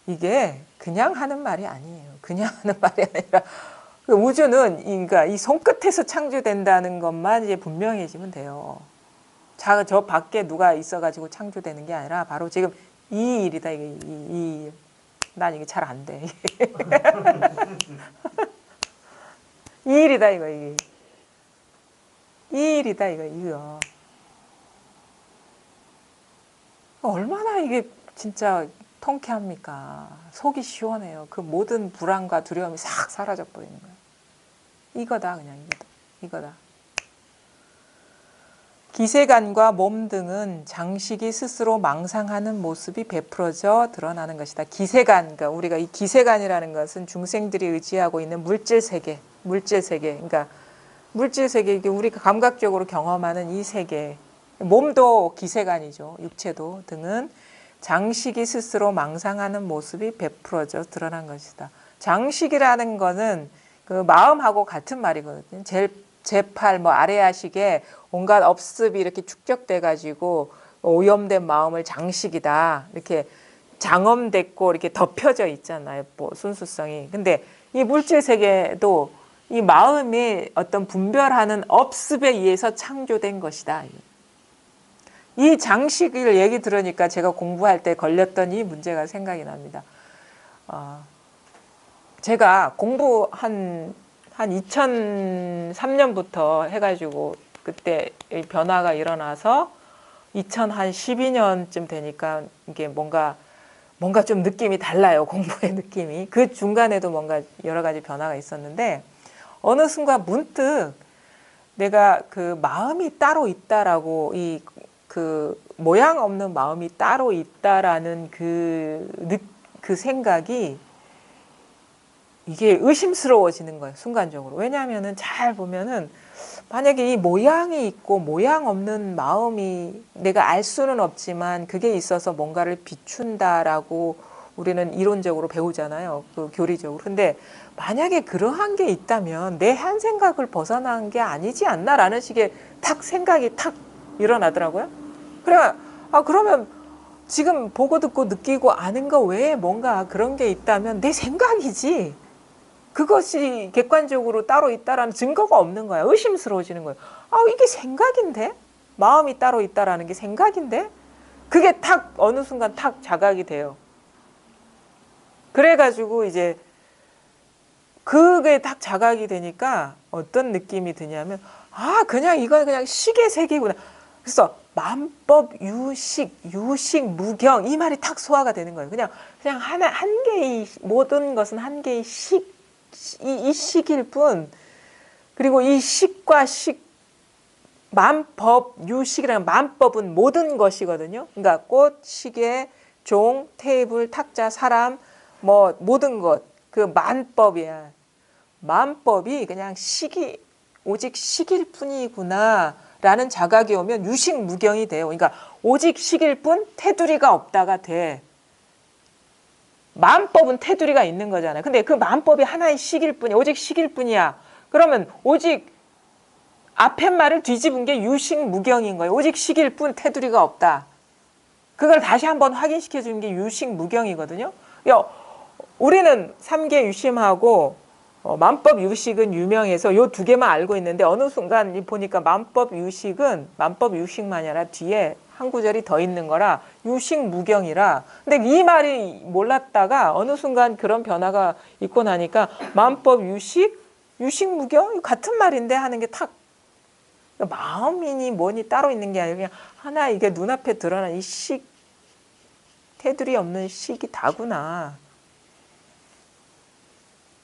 이게 그냥 하는 말이 아니에요. 그냥 하는 말이 아니라 우주는 그러니까 이 손끝에서 창조된다는 것만 이제 분명해지면 돼요. 저 밖에 누가 있어가지고 창조되는 게 아니라 바로 지금 이 일이다. 이게 난 이게 잘 안 돼. 이 일이다 이거 이게. 이 일이다 이거. 얼마나 이게 진짜 통쾌합니까? 속이 시원해요. 그 모든 불안과 두려움이 싹 사라져 버리는 거예요. 이거다 그냥 이거다. 기세간과 몸 등은 장식이 스스로 망상하는 모습이 베풀어져 드러나는 것이다. 기세간, 그러니까 우리가 이 기세간이라는 것은 중생들이 의지하고 있는 물질 세계. 그러니까 물질 세계, 이게 우리가 감각적으로 경험하는 이 세계. 몸도 기세간이죠. 육체도 등은 장식이 스스로 망상하는 모습이 베풀어져 드러난 것이다. 장식이라는 거는 그 마음하고 같은 말이거든요. 제8 뭐 아레아식에 온갖 업습이 이렇게 축적돼 가지고 오염된 마음을 장식이다. 이렇게 장엄됐고 이렇게 덮여져 있잖아요. 뭐 순수성이. 근데 이 물질 세계도 이 마음이 어떤 분별하는 업습에 의해서 창조된 것이다. 이 장식을 얘기 들으니까 제가 공부할 때 걸렸던 이 문제가 생각이 납니다. 제가 공부 한 2003년부터 해가지고 그때 변화가 일어나서 2012년쯤 되니까 이게 뭔가 좀 느낌이 달라요. 공부의 느낌이. 그 중간에도 뭔가 여러 가지 변화가 있었는데 어느 순간 문득 내가 그 마음이 따로 있다라고 그 모양 없는 마음이 따로 있다라는 그 생각이 이게 의심스러워지는 거예요. 순간적으로. 왜냐하면은 잘 보면은 만약에 이 모양이 있고 모양 없는 마음이 내가 알 수는 없지만 그게 있어서 뭔가를 비춘다라고 우리는 이론적으로 배우잖아요. 그 교리적으로. 근데 만약에 그러한 게 있다면 내 한 생각을 벗어난 게 아니지 않나라는 식의 생각이 탁 일어나더라고요. 그래, 그러면 지금 보고 듣고 느끼고 아는 거 외에 뭔가 그런 게 있다면 내 생각이지. 그것이 객관적으로 따로 있다라는 증거가 없는 거야. 의심스러워지는 거예요. 아, 이게 생각인데? 마음이 따로 있다라는 게 생각인데? 그게 탁 어느 순간 탁 자각이 돼요. 그래가지고 이제 그게 딱 자각이 되니까 어떤 느낌이 드냐면, 아, 그냥 이건 그냥 식의 세계구나. 그래서 만법, 유식, 무경, 이 말이 탁 소화가 되는 거예요. 그냥 한 개의, 모든 것은 한 개의 이 식일 뿐, 그리고 이 식과 만법, 유식이라는 만법은 모든 것이거든요. 그러니까 꽃, 시계, 종, 테이블, 탁자, 사람, 뭐 모든 것. 그 만법이야. 만법이 그냥 오직 식일 뿐이구나 라는 자각이 오면 유식무경이 돼요. 그러니까 오직 식일 뿐 테두리가 없다가 돼. 만법은 테두리가 있는 거잖아요. 근데 그 만법이 하나의 식일 뿐이야. 오직 식일 뿐이야. 그러면 오직 앞에 말을 뒤집은 게 유식무경인 거예요. 오직 식일 뿐 테두리가 없다. 그걸 다시 한번 확인시켜 주는 게 유식무경이거든요. 우리는 삼계 유심하고 만법 유식은 유명해서 요 두 개만 알고 있는데 어느 순간 보니까 만법 유식만이 아니라 뒤에 한 구절이 더 있는 거라 유식무경이라. 근데 이 말이 몰랐다가 어느 순간 그런 변화가 있고 나니까 만법 유식무경 같은 말인데 하는 게 탁. 마음이니 뭐니 따로 있는 게 아니라 그냥 하나 이게 눈앞에 드러난 이 테두리 없는 식이 다구나.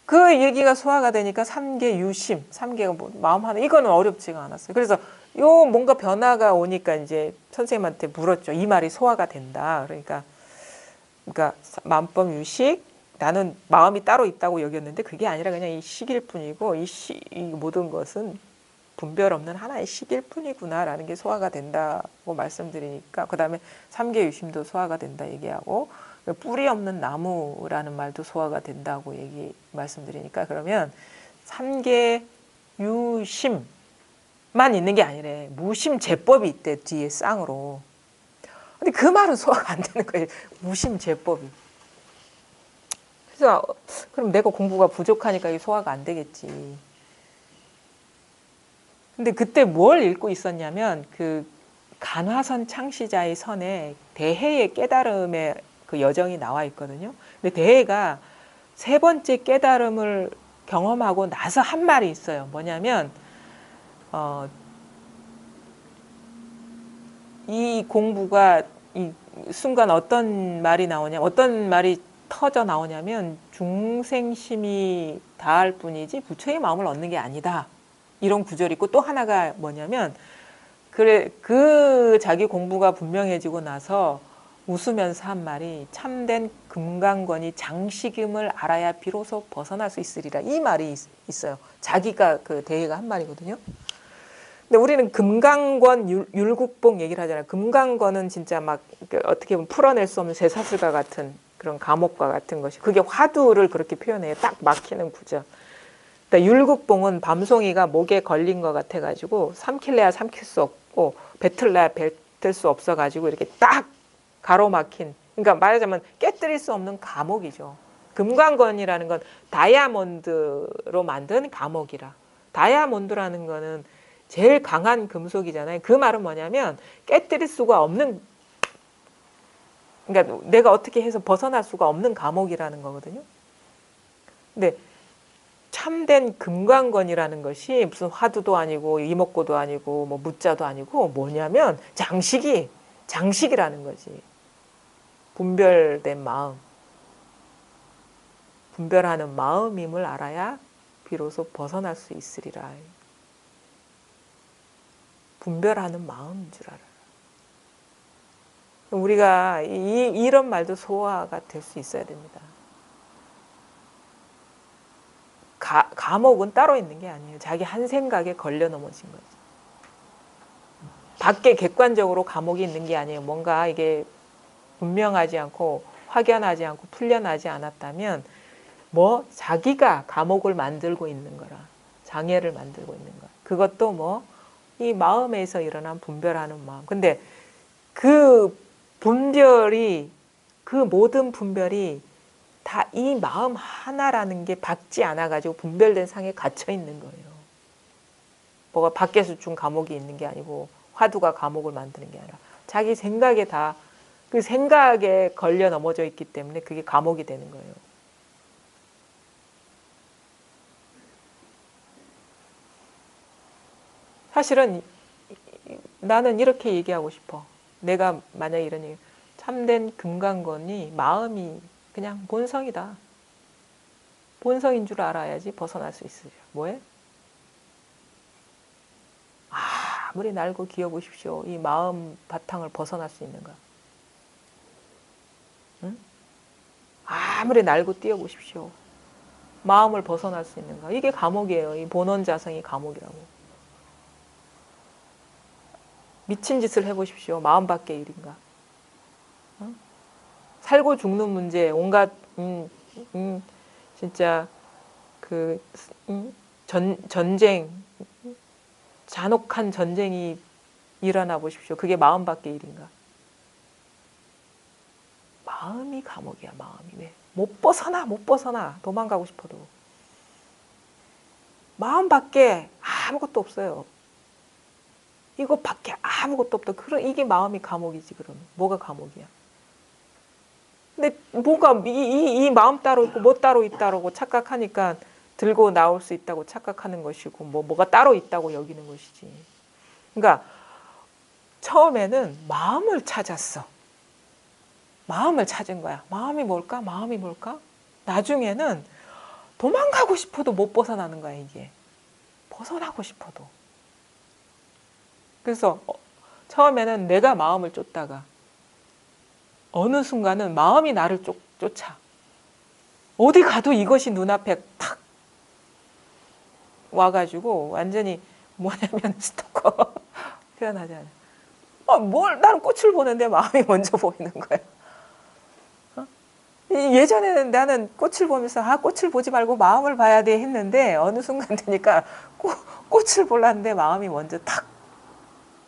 그 얘기가 소화가 되니까 삼계 유심, 삼계가 뭐 마음 하나, 이거는 어렵지가 않았어요. 그래서 요 뭔가 변화가 오니까 이제 선생님한테 물었죠. 이 말이 소화가 된다. 그러니까 만법 유식, 나는 마음이 따로 있다고 여겼는데 그게 아니라 그냥 이 식일 뿐이고 이 모든 것은 분별 없는 하나의 식일 뿐이구나라는 게 소화가 된다고 말씀드리니까, 그 다음에 삼계 유심도 소화가 된다 얘기하고, 뿌리 없는 나무라는 말도 소화가 된다고 말씀드리니까, 그러면 삼계 유심만 있는 게 아니래. 무심제법이 있대, 뒤에 쌍으로. 근데 그 말은 소화가 안 되는 거예요. 무심제법이. 그래서 그럼 내가 공부가 부족하니까 이게 소화가 안 되겠지. 근데 그때 뭘 읽고 있었냐면 그 간화선 창시자의 선에 대해의 깨달음의 그 여정이 나와 있거든요. 근데 대해가 세 번째 깨달음을 경험하고 나서 한 말이 있어요. 뭐냐면 이 공부가 이 순간 어떤 말이 터져 나오냐면 중생심이 다할 뿐이지 부처의 마음을 얻는 게 아니다. 이런 구절이 있고, 또 하나가 뭐냐면 그 자기 공부가 분명해지고 나서 웃으면서 한 말이 참된 금강권이 장식임을 알아야 비로소 벗어날 수 있으리라. 이 말이 있어요. 자기가 그 대해가 한 말이거든요. 근데 우리는 금강권 율국봉 얘기를 하잖아요. 금강권은 진짜 막 어떻게 보면 풀어낼 수 없는 쇠사슬과 같은 그런 감옥과 같은 것이, 그게 화두를 그렇게 표현해요. 딱 막히는 구절. 그러니까 율국봉은 밤송이가 목에 걸린 것 같아가지고 삼킬래야 삼킬 수 없고 뱉을래야 뱉을 수 없어가지고 이렇게 딱 가로막힌, 그러니까 말하자면 깨뜨릴 수 없는 감옥이죠. 금강건이라는 건 다이아몬드로 만든 감옥이라. 다이아몬드라는 거는 제일 강한 금속이잖아요. 그 말은 뭐냐면 깨뜨릴 수가 없는, 그러니까 내가 어떻게 해서 벗어날 수가 없는 감옥이라는 거거든요. 근데 참된 금강건이라는 것이 무슨 화두도 아니고 이목고도 아니고 뭐 무자도 아니고 뭐냐면 장식이라는 거지. 분별된 마음, 분별하는 마음임을 알아야 비로소 벗어날 수 있으리라. 분별하는 마음인 줄 알아요. 우리가 이런 말도 소화가 될 수 있어야 됩니다. 감옥은 따로 있는 게 아니에요. 자기 한 생각에 걸려 넘어진 거지. 밖에 객관적으로 감옥이 있는 게 아니에요. 뭔가 이게 분명하지 않고 확연하지 않고 풀려나지 않았다면 자기가 감옥을 만들고 있는 거라. 장애를 만들고 있는 거야. 그것도 이 마음에서 일어난 분별하는 마음. 근데 그 모든 분별이 다 이 마음 하나라는 게 박지 않아가지고 분별된 상에 갇혀 있는 거예요. 뭐가 밖에서 준 감옥이 있는 게 아니고 화두가 감옥을 만드는 게 아니라 자기 생각에 다 그 생각에 걸려 넘어져 있기 때문에 그게 감옥이 되는 거예요. 사실은 나는 이렇게 얘기하고 싶어. 내가 만약에 이런 얘기, 참된 금강건이 마음이 그냥 본성이다. 본성인 줄 알아야지 벗어날 수 있으려. 뭐해? 아무리 날고 기어보십시오. 이 마음 바탕을 벗어날 수 있는가? 응? 아무리 날고 뛰어보십시오. 마음을 벗어날 수 있는가? 이게 감옥이에요. 이 본원자성이 감옥이라고. 미친 짓을 해보십시오. 마음 밖의 일인가? 응? 살고 죽는 문제, 온갖 진짜 그 전쟁, 잔혹한 전쟁이 일어나 보십시오. 그게 마음 밖의 일인가? 마음이 감옥이야. 마음이. 왜? 못 벗어나. 도망가고 싶어도. 마음 밖에 아무것도 없어요. 이거 밖에 아무것도 없다. 그럼 이게 마음이 감옥이지. 그러면 뭐가 감옥이야? 근데 뭐가 이 마음 따로 있고 뭐 따로 있다라고 착각하니까 들고 나올 수 있다고 착각하는 것이고 뭐가 따로 있다고 여기는 것이지. 그러니까 처음에는 마음을 찾았어. 마음을 찾은 거야. 마음이 뭘까? 마음이 뭘까? 나중에는 도망가고 싶어도 못 벗어나는 거야, 이게. 벗어나고 싶어도. 그래서 처음에는 내가 마음을 쫓다가 어느 순간은 마음이 나를 쫓아. 어디 가도 이것이 눈앞에 탁 와가지고 완전히 뭐냐면 스토커 표현하잖아. 나는 꽃을 보는데 마음이 먼저 보이는 거야. 예전에는 나는 꽃을 보면서 꽃을 보지 말고 마음을 봐야 돼 했는데 어느 순간 되니까 꽃을 보려는데 마음이 먼저 탁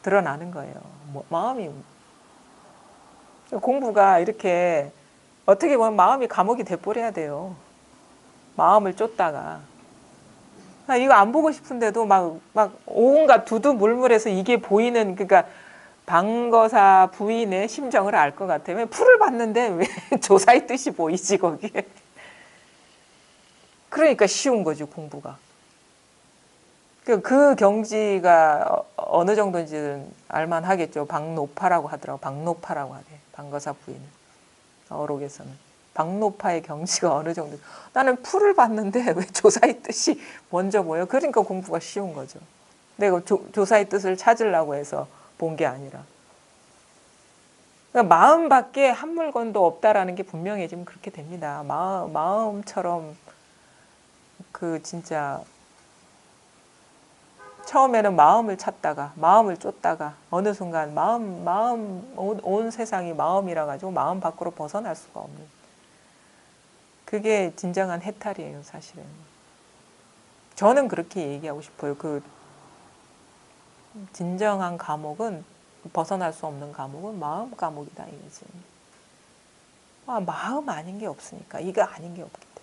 드러나는 거예요. 마음이 공부가 이렇게 어떻게 보면 마음이 감옥이 돼버려야 돼요. 마음을 쫓다가 이거 안 보고 싶은데도 막 온갖 두두물물해서 이게 보이는 그러니까 방거사 부인의 심정을 알 것 같아요. 풀을 봤는데 왜 조사의 뜻이 보이지 거기에. 그러니까 쉬운 거지 공부가. 그 경지가 어느 정도인지는 알만하겠죠. 박노파라고 하더라고. 박노파라고 하대. 방거사 부인은. 어록에서는. 박노파의 경지가 어느 정도. 나는 풀을 봤는데 왜 조사의 뜻이 먼저 보여? 그러니까 공부가 쉬운 거죠. 내가 조사의 뜻을 찾으려고 해서 본 게 아니라. 그러니까 마음 밖에 한 물건도 없다라는 게 분명해지면 그렇게 됩니다. 마음처럼 그 진짜 처음에는 마음을 찾다가 마음을 쫓다가 어느 순간 온 세상이 마음이라 가지고 마음 밖으로 벗어날 수가 없는 그게 진정한 해탈이에요, 사실은. 저는 그렇게 얘기하고 싶어요. 그 진정한 감옥은 벗어날 수 없는 감옥은 마음 감옥이다 이거지. 마음 아닌 게 없으니까 이거 아닌 게 없기 때문에.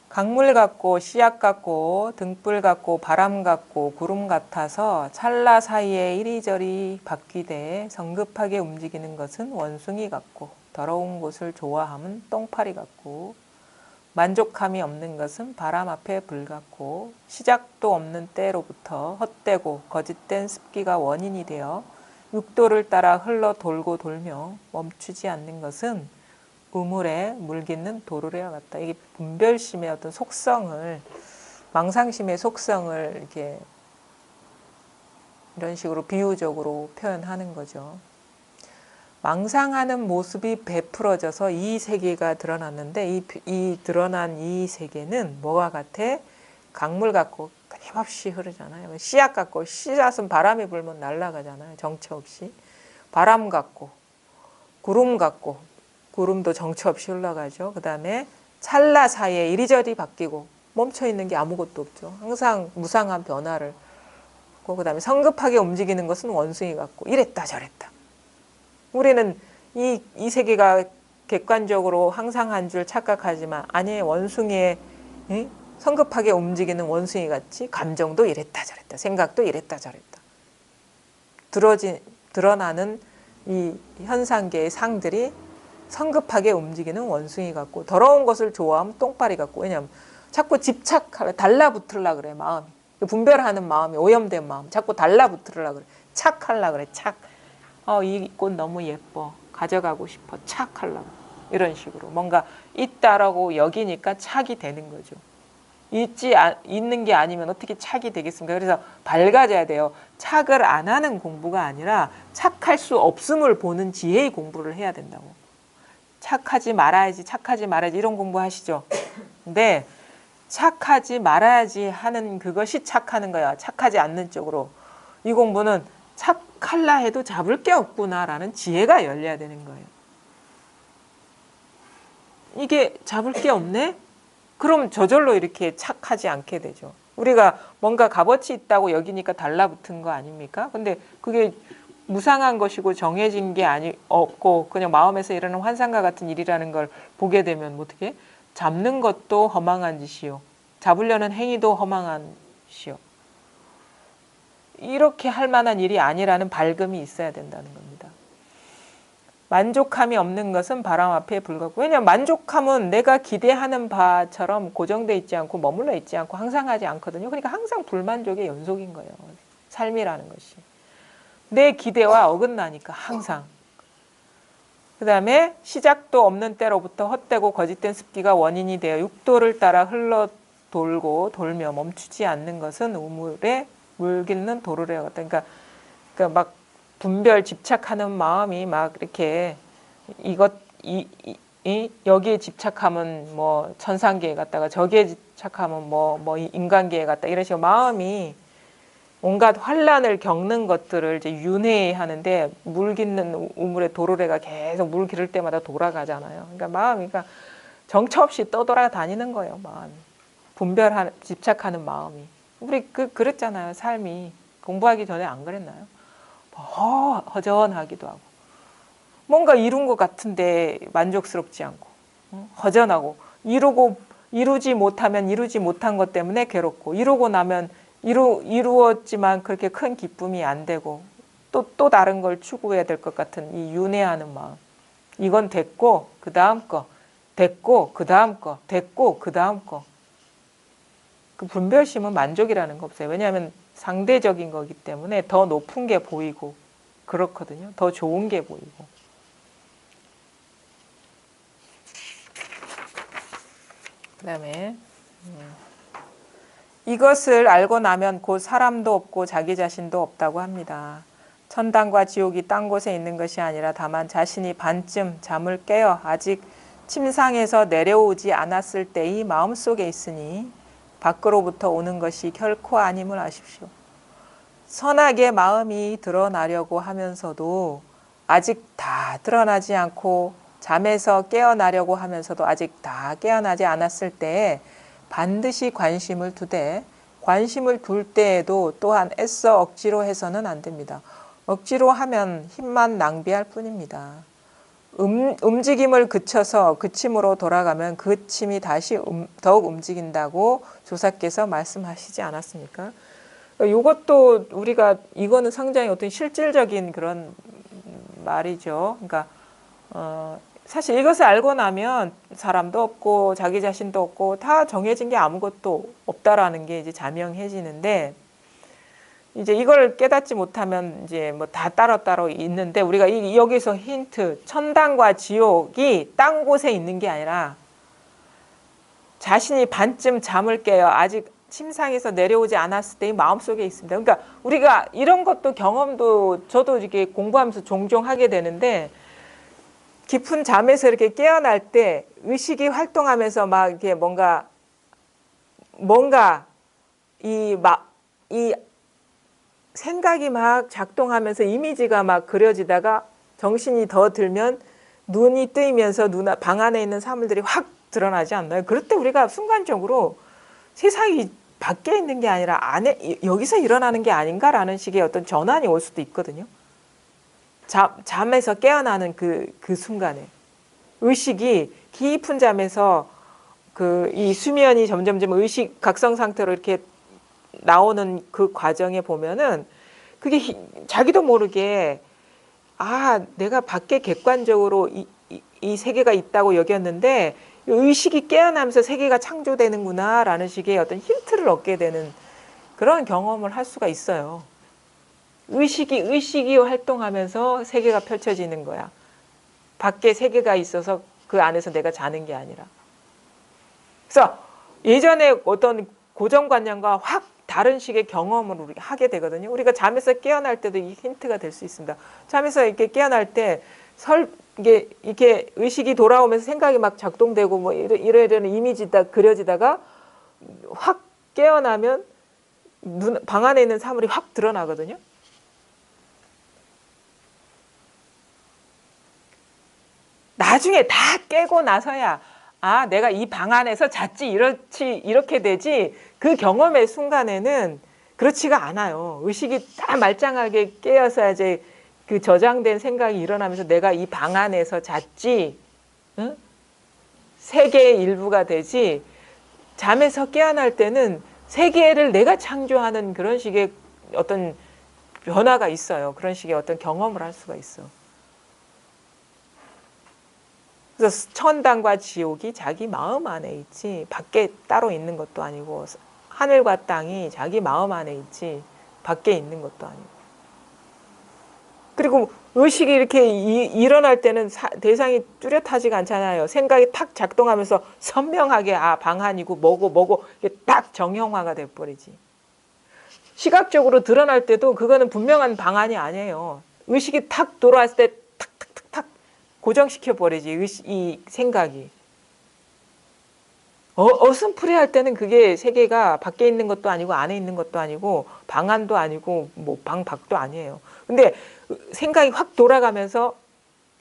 강물 같고 씨앗 같고 등불 같고 바람 같고 구름 같아서 찰나 사이에 이리저리 바뀌되 성급하게 움직이는 것은 원숭이 같고 더러운 곳을 좋아함은 똥파리 같고 만족함이 없는 것은 바람 앞에 불 같고 시작도 없는 때로부터 헛되고 거짓된 습기가 원인이 되어 육도를 따라 흘러 돌고 돌며 멈추지 않는 것은 우물에 물깃는 도르래와 같다. 이게 분별심의 어떤 속성을 망상심의 속성을 이렇게 이런 식으로 비유적으로 표현하는 거죠. 망상하는 모습이 베풀어져서 이 세계가 드러났는데 이 드러난 이 세계는 뭐와 같아? 강물 같고 끊임없이 흐르잖아요. 씨앗 같고 씨앗은 바람이 불면 날아가잖아요. 정처 없이. 바람 같고 구름 같고 구름도 정처 없이 흘러가죠. 그 다음에 찰나 사이에 이리저리 바뀌고 멈춰있는 게 아무것도 없죠. 항상 무상한 변화를. 그 다음에 성급하게 움직이는 것은 원숭이 같고 이랬다 저랬다. 우리는 이 세계가 객관적으로 항상 한 줄 착각하지만 아니 원숭이의 성급하게 움직이는 원숭이 같이 감정도 이랬다 저랬다 생각도 이랬다 저랬다 드러나는 이 현상계의 상들이 성급하게 움직이는 원숭이 같고 더러운 것을 좋아하면 똥파리 같고 왜냐하면 자꾸 집착하려 달라붙으려 그래 마음이 분별하는 마음이 오염된 마음 자꾸 달라붙으려 그래 착하려 그래 착 이 꽃 너무 예뻐 가져가고 싶어 착하려고 이런 식으로 뭔가 있다라고 여기니까 착이 되는 거죠. 있는 게 아니면 어떻게 착이 되겠습니까? 그래서 밝아져야 돼요. 착을 안 하는 공부가 아니라 착할 수 없음을 보는 지혜의 공부를 해야 된다고. 착하지 말아야지 착하지 말아야지 이런 공부 하시죠. 근데 착하지 말아야지 하는 그것이 착하는 거야. 착하지 않는 쪽으로. 이 공부는 착할라 해도 잡을 게 없구나라는 지혜가 열려야 되는 거예요. 이게 잡을 게 없네? 그럼 저절로 이렇게 착하지 않게 되죠. 우리가 뭔가 값어치 있다고 여기니까 달라붙은 거 아닙니까? 근데 그게 무상한 것이고 정해진 게 없고 그냥 마음에서 일어나는 환상과 같은 일이라는 걸 보게 되면 어떻게? 잡는 것도 허망한 짓이요. 잡으려는 행위도 허망한 짓이요. 이렇게 할 만한 일이 아니라는 밝음이 있어야 된다는 겁니다. 만족함이 없는 것은 바람 앞에 불과하고 왜냐하면 만족함은 내가 기대하는 바처럼 고정돼 있지 않고 머물러 있지 않고 항상 하지 않거든요. 그러니까 항상 불만족의 연속인 거예요. 삶이라는 것이. 내 기대와 어긋나니까 항상. 그 다음에 시작도 없는 때로부터 헛되고 거짓된 습기가 원인이 되어 육도를 따라 흘러 돌고 돌며 멈추지 않는 것은 우물에 물 길는 도르래와 같다. 그러니까 막 분별 집착하는 마음이 막 이렇게 여기에 집착하면 뭐 천상계에 갔다가 저기에 집착하면 뭐 인간계에 갔다 이런 식으로 마음이 온갖 환란을 겪는 것들을 이제 윤회하는데 물 깃는 우물의 도르래가 계속 물 기를 때마다 돌아가잖아요. 그러니까 마음이 정처 없이 떠돌아다니는 거예요. 마음이 분별하는 집착하는 마음이 우리 그랬잖아요. 삶이 공부하기 전에 안 그랬나요? 허전하기도 하고 뭔가 이룬 것 같은데 만족스럽지 않고 허전하고 이루지 못하면 이루지 못한 것 때문에 괴롭고 이루고 나면 이루었지만 그렇게 큰 기쁨이 안 되고 또 다른 걸 추구해야 될 것 같은 이 윤회하는 마음. 이건 됐고 그 다음 거 됐고 그 다음 거 됐고 그 다음 거. 그 분별심은 만족이라는 거 없어요. 왜냐하면 상대적인 거기 때문에 더 높은 게 보이고 그렇거든요. 더 좋은 게 보이고. 그 다음에 이것을 알고 나면 곧 사람도 없고 자기 자신도 없다고 합니다. 천당과 지옥이 딴 곳에 있는 것이 아니라 다만 자신이 반쯤 잠을 깨어 아직 침상에서 내려오지 않았을 때의 마음속에 있으니 밖으로부터 오는 것이 결코 아님을 아십시오. 선하게 마음이 드러나려고 하면서도 아직 다 드러나지 않고 잠에서 깨어나려고 하면서도 아직 다 깨어나지 않았을 때에 반드시 관심을 두되 관심을 둘 때에도 또한 애써 억지로 해서는 안 됩니다. 억지로 하면 힘만 낭비할 뿐입니다. 움직임을 그쳐서 그침으로 돌아가면 그침이 다시 더욱 움직인다고 조사께서 말씀하시지 않았습니까? 이것도 우리가 이거는 상당히 어떤 실질적인 그런 말이죠. 그러니까 사실 이것을 알고 나면 사람도 없고 자기 자신도 없고 다 정해진 게 아무것도 없다라는 게 이제 자명해지는데 이제 이걸 깨닫지 못하면 이제 뭐 다 따로따로 있는데 우리가 여기서 힌트 천당과 지옥이 딴 곳에 있는 게 아니라 자신이 반쯤 잠을 깨요. 아직 침상에서 내려오지 않았을 때의 마음속에 있습니다. 그러니까 우리가 이런 것도 경험도 저도 이렇게 공부하면서 종종 하게 되는데 깊은 잠에서 이렇게 깨어날 때 의식이 활동하면서 막 이렇게 뭔가 이 생각이 막 작동하면서 이미지가 막 그려지다가 정신이 더 들면 눈이 뜨이면서 방 안에 있는 사물들이 확 드러나지 않나요? 그럴 때 우리가 순간적으로 세상이 밖에 있는 게 아니라 여기서 일어나는 게 아닌가라는 식의 어떤 전환이 올 수도 있거든요. 잠에서 깨어나는 그 순간에. 의식이 깊은 잠에서 이 수면이 점점점 의식 각성 상태로 이렇게 나오는 그 과정에 보면은 그게 자기도 모르게 내가 밖에 객관적으로 이 세계가 있다고 여겼는데 의식이 깨어나면서 세계가 창조되는구나 라는 식의 어떤 힌트를 얻게 되는 그런 경험을 할 수가 있어요. 의식이 활동하면서 세계가 펼쳐지는 거야. 밖에 세계가 있어서 그 안에서 내가 자는 게 아니라. 그래서 예전에 어떤 고정관념과 확 다른 식의 경험을 우리가 하게 되거든요. 우리가 잠에서 깨어날 때도 이 힌트가 될 수 있습니다. 잠에서 이렇게 깨어날 때 이게 의식이 돌아오면서 생각이 막 작동되고 뭐 이러이러한 이미지가 그려지다가 확 깨어나면 방 안에 있는 사물이 확 드러나거든요. 나중에 다 깨고 나서야 내가 이 방 안에서 잤지 이렇게 되지 그 경험의 순간에는 그렇지가 않아요. 의식이 다 말짱하게 깨어서 이제 그 저장된 생각이 일어나면서 내가 이 방 안에서 잤지, 응? 세계의 일부가 되지. 잠에서 깨어날 때는 세계를 내가 창조하는 그런 식의 어떤 변화가 있어요. 그런 식의 어떤 경험을 할 수가 있어. 그래서 천당과 지옥이 자기 마음 안에 있지 밖에 따로 있는 것도 아니고 하늘과 땅이 자기 마음 안에 있지 밖에 있는 것도 아니고. 그리고 의식이 이렇게 일어날 때는 대상이 뚜렷하지가 않잖아요. 생각이 탁 작동하면서 선명하게 방안이고 뭐고 이게 딱 정형화가 돼버리지. 시각적으로 드러날 때도 그거는 분명한 방안이 아니에요. 의식이 탁 돌아왔을 때 탁탁탁탁 고정시켜버리지 이 생각이. 어슴푸레할 때는 그게 세계가 밖에 있는 것도 아니고 안에 있는 것도 아니고 방 안도 아니고 뭐 방 밖도 아니에요. 근데 생각이 확 돌아가면서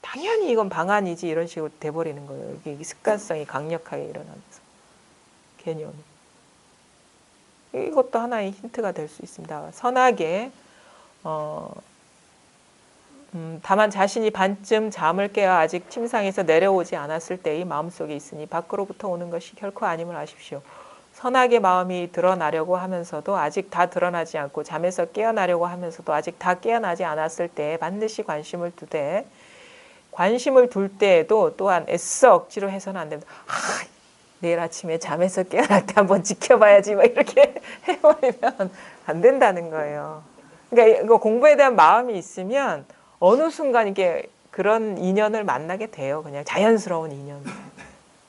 당연히 이건 방 안이지 이런 식으로 돼버리는 거예요. 이게 습관성이 강력하게 일어나면서 개념이. 이것도 하나의 힌트가 될 수 있습니다. 선하게 다만 자신이 반쯤 잠을 깨어 아직 침상에서 내려오지 않았을 때의 마음속에 있으니 밖으로부터 오는 것이 결코 아님을 아십시오. 선하게 마음이 드러나려고 하면서도 아직 다 드러나지 않고 잠에서 깨어나려고 하면서도 아직 다 깨어나지 않았을 때 반드시 관심을 두되 관심을 둘 때에도 또한 애써 억지로 해서는 안 됩니다. 내일 아침에 잠에서 깨어날 때 한번 지켜봐야지 막 이렇게 해버리면 안 된다는 거예요. 그러니까 이거 공부에 대한 마음이 있으면 어느 순간 이게 그런 인연을 만나게 돼요. 그냥 자연스러운 인연.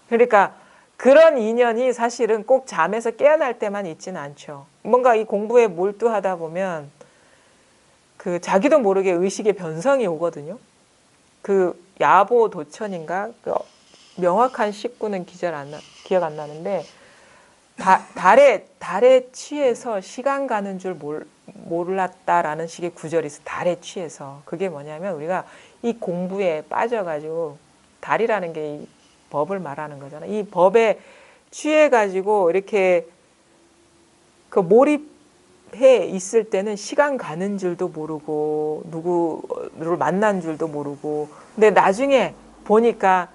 그러니까 그런 인연이 사실은 꼭 잠에서 깨어날 때만 있지는 않죠. 뭔가 이 공부에 몰두하다 보면 그 자기도 모르게 의식의 변성이 오거든요. 그 야보 도천인가? 그 명확한 식구는 기억 안 나는데 달에 취해서 시간 가는 줄 몰랐다라는 식의 구절이 있어. 달에 취해서. 그게 뭐냐면 우리가 이 공부에 빠져가지고 달이라는 게 이 법을 말하는 거잖아요. 이 법에 취해가지고 이렇게 그 몰입해 있을 때는 시간 가는 줄도 모르고 누구를 만난 줄도 모르고 근데 나중에 보니까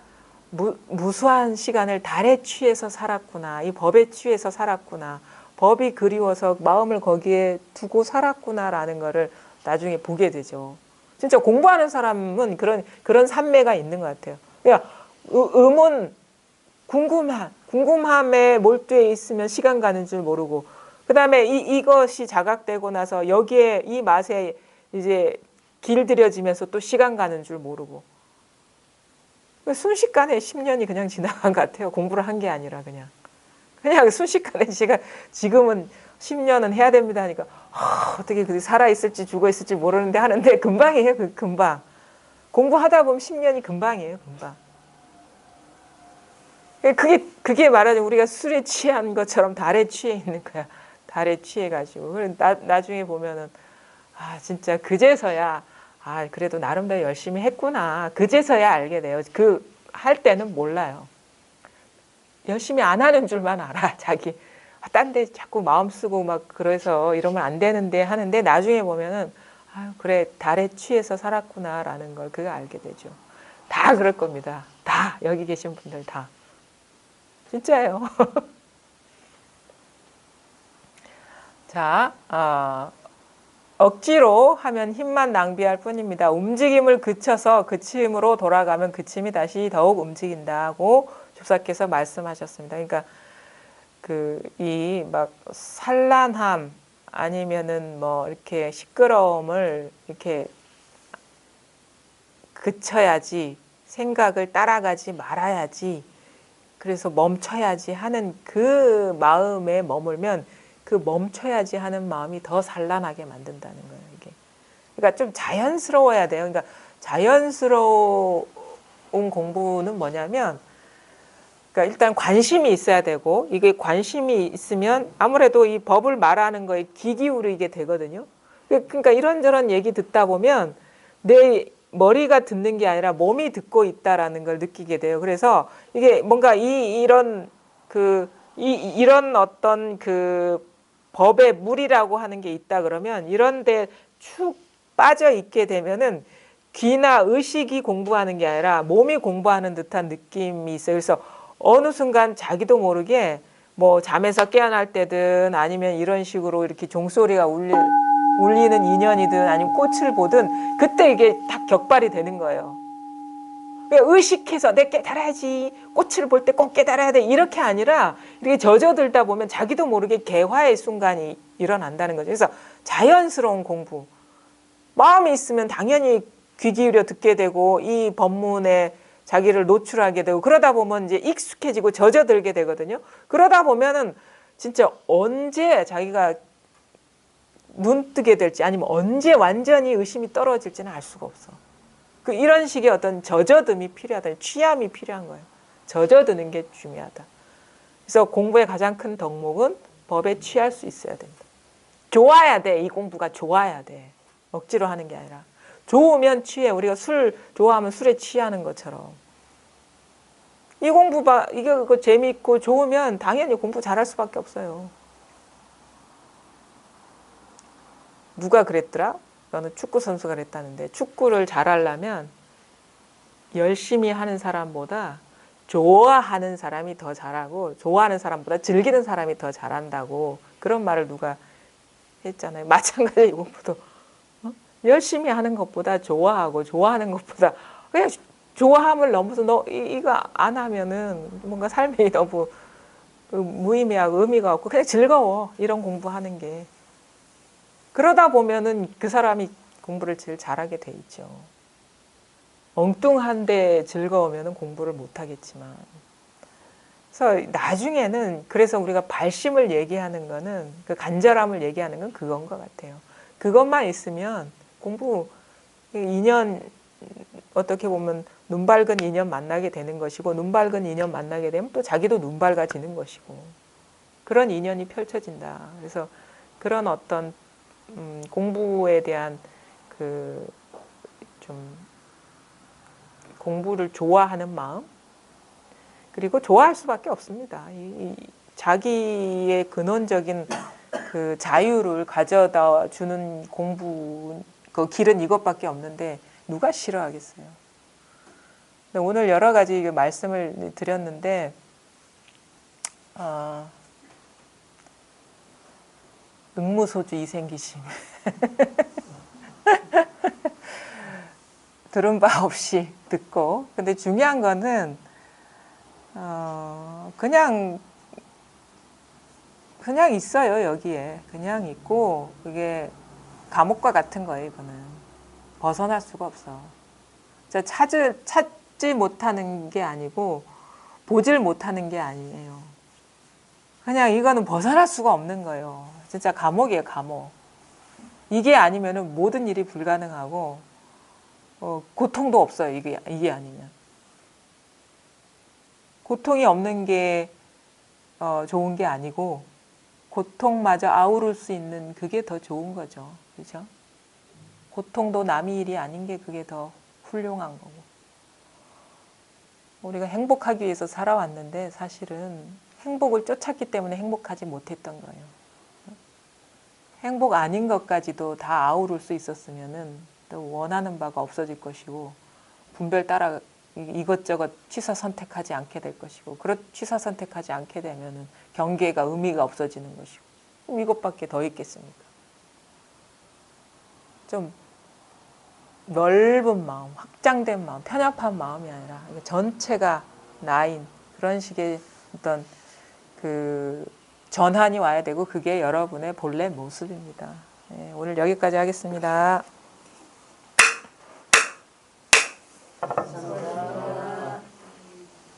무수한 시간을 달에 취해서 살았구나. 이 법에 취해서 살았구나. 법이 그리워서 마음을 거기에 두고 살았구나라는 거를 나중에 보게 되죠. 진짜 공부하는 사람은 그런 산매가 있는 것 같아요. 그러니까 의문, 궁금함에 몰두해 있으면 시간 가는 줄 모르고 그 다음에 이것이 자각되고 나서 여기에 이 맛에 이제 길들여지면서 또 시간 가는 줄 모르고 순식간에 10년이 그냥 지나간 것 같아요. 공부를 한 게 아니라 그냥 순식간에 지금은 10년은 해야 됩니다 하니까 어떻게 살아있을지 죽어있을지 모르는데 하는데 금방이에요. 금방. 공부하다 보면 10년이 금방이에요. 금방. 그게 말하자면 우리가 술에 취한 것처럼 달에 취해 있는 거야. 달에 취해가지고. 나중에 보면은 진짜 그제서야 그래도 나름대로 열심히 했구나. 그제서야 알게 돼요. 할 때는 몰라요. 열심히 안 하는 줄만 알아. 자기. 딴 데 자꾸 마음 쓰고 막 그래서 이러면 안 되는데 하는데 나중에 보면은 그래 달에 취해서 살았구나라는 걸 그거 알게 되죠. 다 그럴 겁니다. 다 여기 계신 분들 다 진짜예요. 자, 억지로 하면 힘만 낭비할 뿐입니다. 움직임을 그쳐서 그침으로 돌아가면 그침이 다시 더욱 움직인다고 조사께서 말씀하셨습니다. 그러니까 이 막 산란함 아니면은 뭐 이렇게 시끄러움을 이렇게 그쳐야지, 생각을 따라가지 말아야지, 그래서 멈춰야지 하는 그 마음에 머물면 그 멈춰야지 하는 마음이 더 산란하게 만든다는 거예요, 이게. 그러니까 좀 자연스러워야 돼요. 그러니까 자연스러운 공부는 뭐냐면, 그러니까 일단 관심이 있어야 되고, 이게 관심이 있으면 아무래도 이 법을 말하는 거에 귀 기울이게 되거든요. 그러니까 이런저런 얘기 듣다 보면 내 머리가 듣는 게 아니라 몸이 듣고 있다라는 걸 느끼게 돼요. 그래서 이게 뭔가 이런 어떤 그 법의 물이라고 하는 게 있다 그러면 이런데 축 빠져 있게 되면은 귀나 의식이 공부하는 게 아니라 몸이 공부하는 듯한 느낌이 있어요. 그래서 어느 순간 자기도 모르게 뭐 잠에서 깨어날 때든 아니면 이런 식으로 이렇게 종소리가 울리는 인연이든 아니면 꽃을 보든 그때 이게 딱 격발이 되는 거예요. 의식해서 내 깨달아야지, 꽃을 볼 때 꼭 깨달아야 돼, 이렇게 아니라 이렇게 젖어들다 보면 자기도 모르게 개화의 순간이 일어난다는 거죠. 그래서 자연스러운 공부, 마음이 있으면 당연히 귀 기울여 듣게 되고 이 법문에 자기를 노출하게 되고 그러다 보면 이제 익숙해지고 젖어들게 되거든요. 그러다 보면은 진짜 언제 자기가 눈 뜨게 될지 아니면 언제 완전히 의심이 떨어질지는 알 수가 없어. 이런 식의 어떤 젖어듦이 필요하다. 취함이 필요한 거예요. 젖어드는 게 중요하다. 그래서 공부의 가장 큰 덕목은 법에 취할 수 있어야 된다. 좋아야 돼. 이 공부가 좋아야 돼. 억지로 하는 게 아니라. 좋으면 취해. 우리가 술 좋아하면 술에 취하는 것처럼. 이 공부 봐. 이거 재미있고 좋으면 당연히 공부 잘할 수밖에 없어요. 누가 그랬더라? 너는 축구 선수가 그랬다는데 축구를 잘하려면 열심히 하는 사람보다 좋아하는 사람이 더 잘하고 좋아하는 사람보다 즐기는 사람이 더 잘한다고 그런 말을 누가 했잖아요. 마찬가지로 이 공부도 열심히 하는 것보다 좋아하고 좋아하는 것보다 그냥 좋아함을 넘어서 너 이거 안 하면은 뭔가 삶이 너무 무의미하고 의미가 없고 그냥 즐거워. 이런 공부하는 게. 그러다 보면은 그 사람이 공부를 제일 잘하게 돼 있죠. 엉뚱한데 즐거우면 공부를 못하겠지만. 그래서 나중에는 그래서 우리가 발심을 얘기하는 거는 그 간절함을 얘기하는 건 그건 것 같아요. 그것만 있으면 공부 2년 어떻게 보면 눈 밝은 인연 만나게 되는 것이고 눈 밝은 인연 만나게 되면 또 자기도 눈 밝아지는 것이고 그런 인연이 펼쳐진다. 그래서 그런 어떤 공부에 대한 좀 공부를 좋아하는 마음 그리고 좋아할 수밖에 없습니다. 자기의 근원적인 그 자유를 가져다 주는 공부 그 길은 이것밖에 없는데 누가 싫어하겠어요. 오늘 여러 가지 말씀을 드렸는데 응무소주 이생기심 들은 바 없이 듣고 근데 중요한 거는 그냥 있어요. 여기에 그냥 있고 그게 감옥과 같은 거예요. 이거는 벗어날 수가 없어. 찾지 못하는 게 아니고 보질 못하는 게 아니에요. 그냥 이거는 벗어날 수가 없는 거예요. 진짜 감옥이에요. 감옥. 이게 아니면은 모든 일이 불가능하고 고통도 없어요. 이게 아니면. 고통이 없는 게 좋은 게 아니고 고통마저 아우를 수 있는 그게 더 좋은 거죠. 그렇죠? 고통도 남의 일이 아닌 게 그게 더 훌륭한 거고. 우리가 행복하기 위해서 살아왔는데 사실은 행복을 쫓았기 때문에 행복하지 못했던 거예요. 행복 아닌 것까지도 다 아우를 수 있었으면은 또 원하는 바가 없어질 것이고 분별 따라 이것저것 취사 선택하지 않게 될 것이고, 취사 선택하지 않게 되면은 경계가 의미가 없어지는 것이고, 그럼 이것밖에 더 있겠습니까? 좀 넓은 마음, 확장된 마음, 편협한 마음이 아니라 전체가 나인 그런 식의 어떤 그 전환이 와야 되고, 그게 여러분의 본래 모습입니다. 네, 오늘 여기까지 하겠습니다.